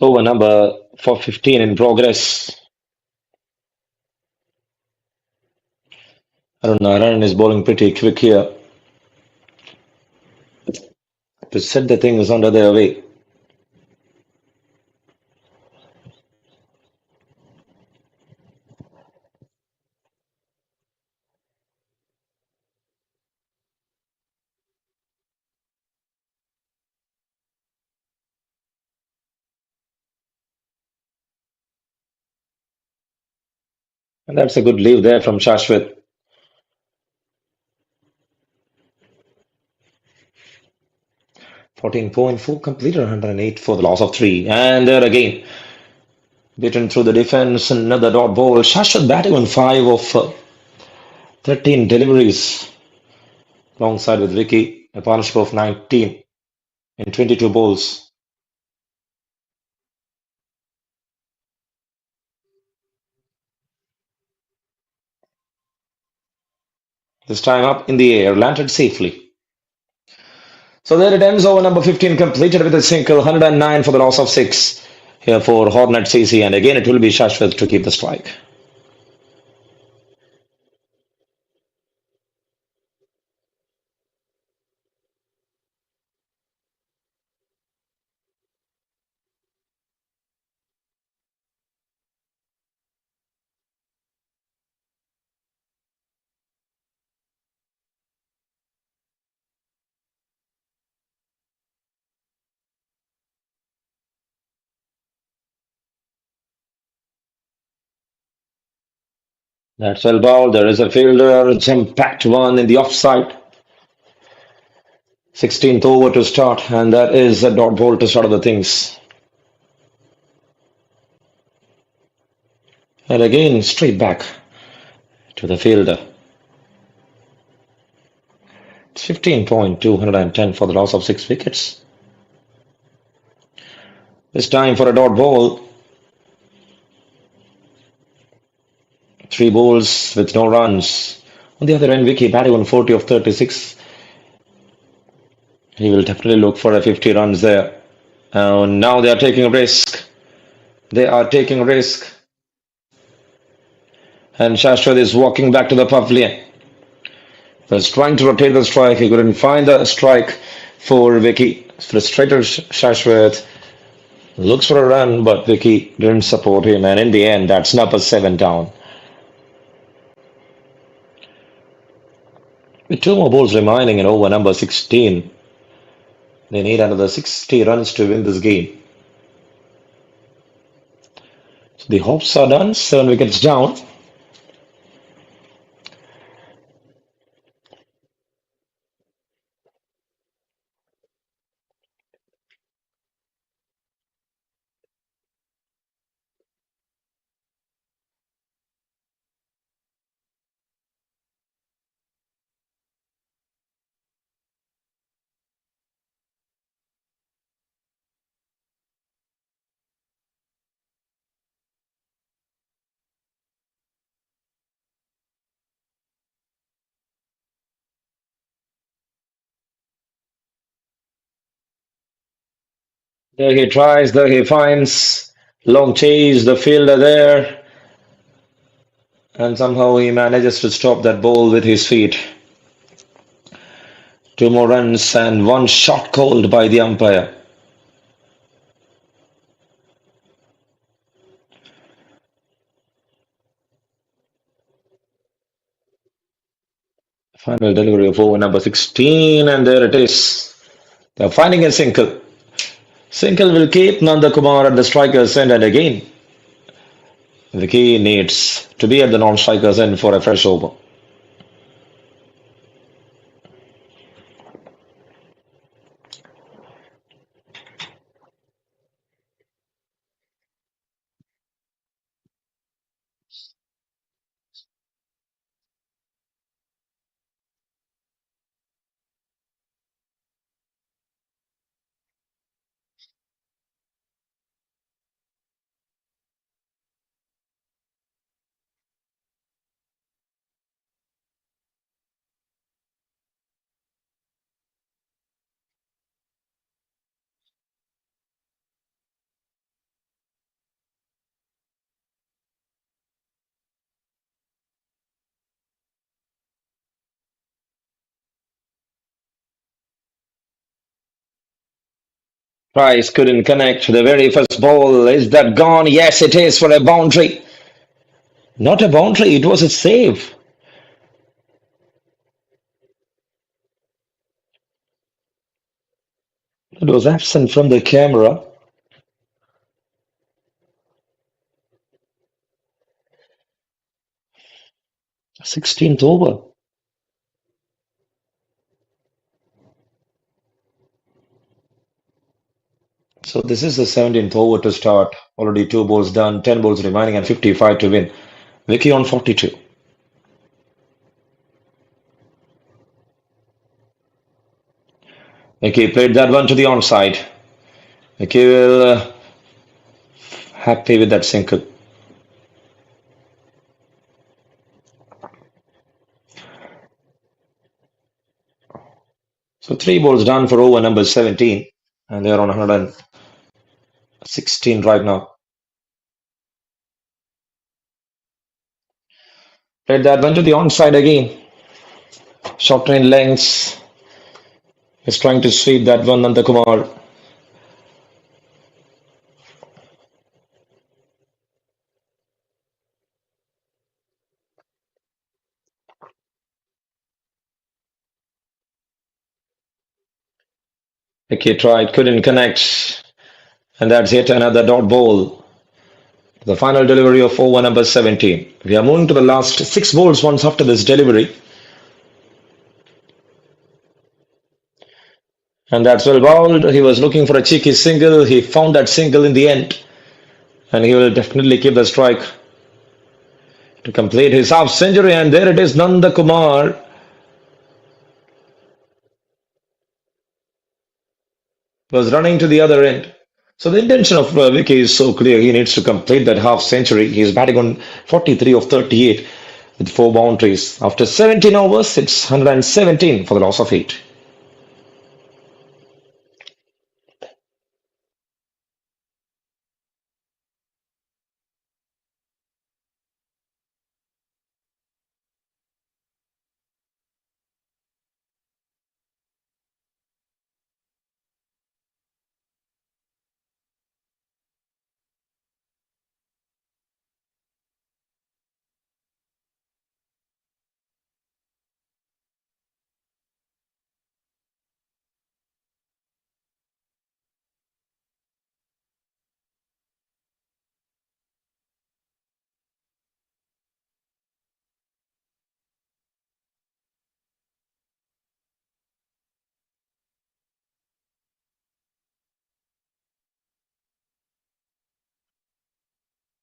Over number 415 in progress. Arun Narayan is bowling pretty quick here. to set the things under their way. And that's a good leave there from Shashwat. 14.4 completed, 108 for the loss of 3. And there again, beaten through the defense, another dot ball. Shashwat batting on 5 of 13 deliveries, alongside with Vicky, a partnership of 19 in 22 balls. This time up in the air, landed safely. So there it ends, over number 15 completed with a single, 109 for the loss of 6 here for Hornets CC, and again it will be Shashwat to keep the strike. That's well bowled. There is a fielder, jump packed one in the offside. 16th over to start, and that is a dot ball to start of the things. And again, straight back to the fielder. It's 15.210 for the loss of 6 wickets. This time for a dot ball. 3 balls with no runs. On the other end, Vicky batting on 40 of 36. He will definitely look for a 50 runs there. Now they are taking a risk. They are taking a risk. And Shashwat is walking back to the pavilion. Was trying to rotate the strike. He couldn't find the strike for Vicky. Frustrated Shashwat looks for a run, but Vicky didn't support him. And in the end, that's number 7 down. With 2 more balls remaining in over number 16, they need another 60 runs to win this game. So the hopes are done. 7 wickets down. There he tries, there he finds. Long chase, the fielder there. And somehow he manages to stop that ball with his feet. 2 more runs and 1 shot called by the umpire. Final delivery of over number 16, and there it is. They're finding a single. Single will keep Nanda Kumar at the striker's end, and again, the key needs to be at the non-striker's end for a fresh over. Price couldn't connect. The very first ball. Is that gone? Yes, it is for a boundary. Not a boundary, it was a save. It was absent from the camera. 16th over. So this is the 17th over to start. Already 2 balls done, 10 balls remaining, and 55 to win. Vicky on 42. Vicky played that one to the onside. Vicky will happy with that single. So 3 balls done for over number 17, and they're on 116 right now. Played that one to the onside again. Short range lengths. Is trying to sweep that one, Nanda Kumar. Vicky tried, couldn't connect, and that's yet another dot ball. The final delivery of over number 17. We are moving to the last 6 balls once after this delivery. And that's well bowled. He was looking for a cheeky single. He found that single in the end. And he will definitely keep the strike to complete his half century. And there it is, Nanda Kumar. Was running to the other end. So the intention of Vicky is so clear. He needs to complete that half century. He's batting on 43 of 38 with 4 boundaries. After 17 overs, it's 117 for the loss of 8.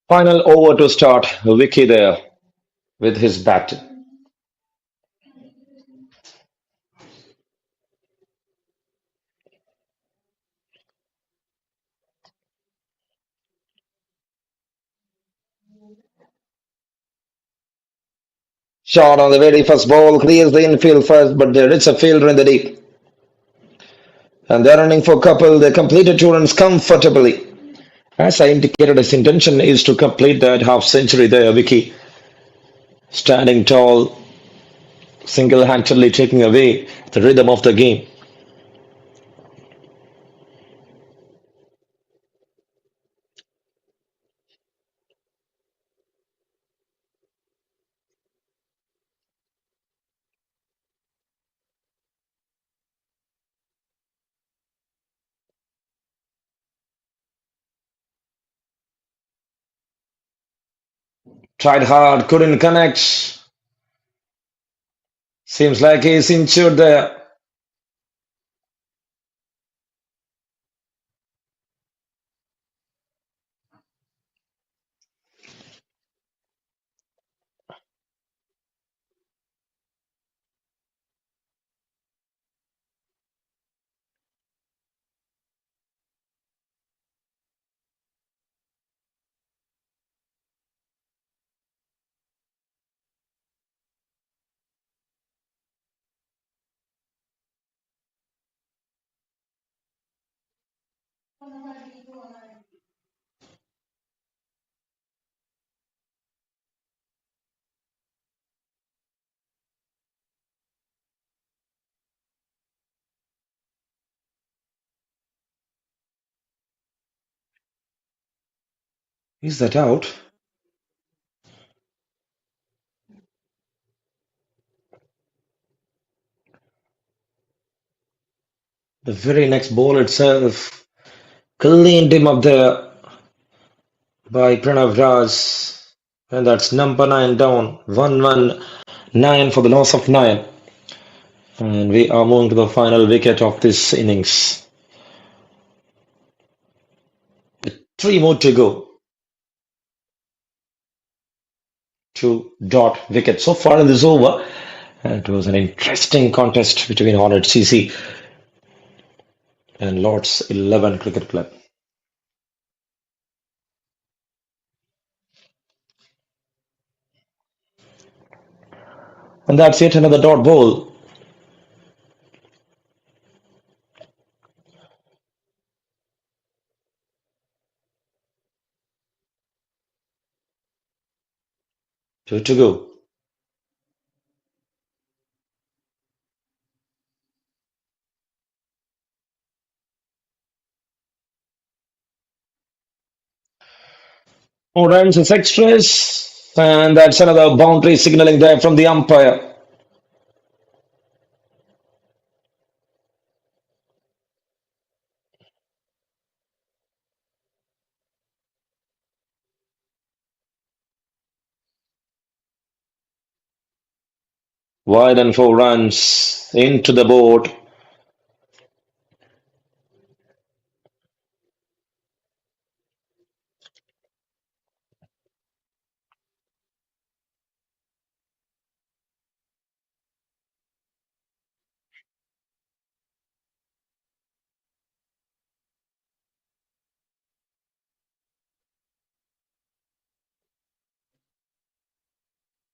Final over to start. Vicky there with his bat. Shot on the very first ball, clears the infield first, but there is a fielder in the deep. And they're running for couple. They completed 2 runs comfortably. As I indicated, his intention is to complete that half century there. Vicky standing tall, single handedly taking away the rhythm of the game. Tried hard, couldn't connect. Seems like he's injured there. Is that out? The very next ball itself cleaned him up there by Pranav Raj. And that's number 9 down. 1-1-9 for the loss of 9. And we are moving to the final wicket of this innings. 3 more to go. 2 dot wicket so far in this over. It was an interesting contest between Hornets CC and Lords 11 Cricket Club. And that's yet another dot ball. Two to go. More runs as extras. And that's another boundary signaling there from the umpire. Wide and 4 runs into the board.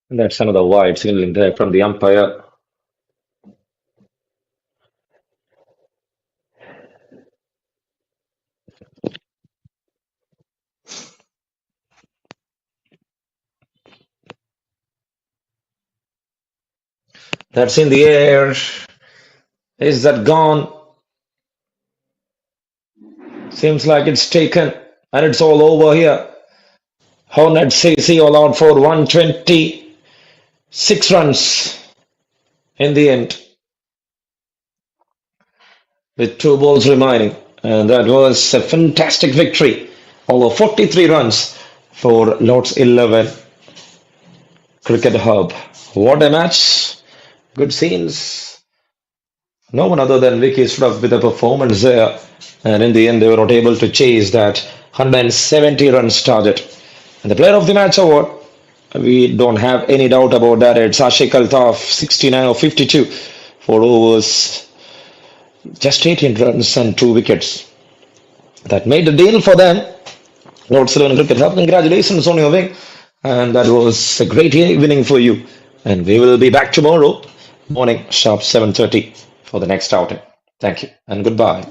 And that's another wide signaling there from the umpire. That's in the air. Is that gone? Seems like it's taken. And it's all over here. Hornets CC all out for 126 runs in the end, with 2 balls remaining. And that was a fantastic victory. Over 43 runs for Lords 11 Cricket Hub. What a match. Good scenes. No one other than Vicky stood up with a performance there. And in the end, they were not able to chase that 170 runs target. And the player of the match award, we don't have any doubt about that. It's Ashik Altaf, 69 or 52 for overs, just 18 runs and 2 wickets. That made the deal for them. Lords 11 Cricket Club, congratulations on your win. And that was a great evening for you. And we will be back tomorrow morning, sharp 7:30 for the next outing. Thank you and goodbye.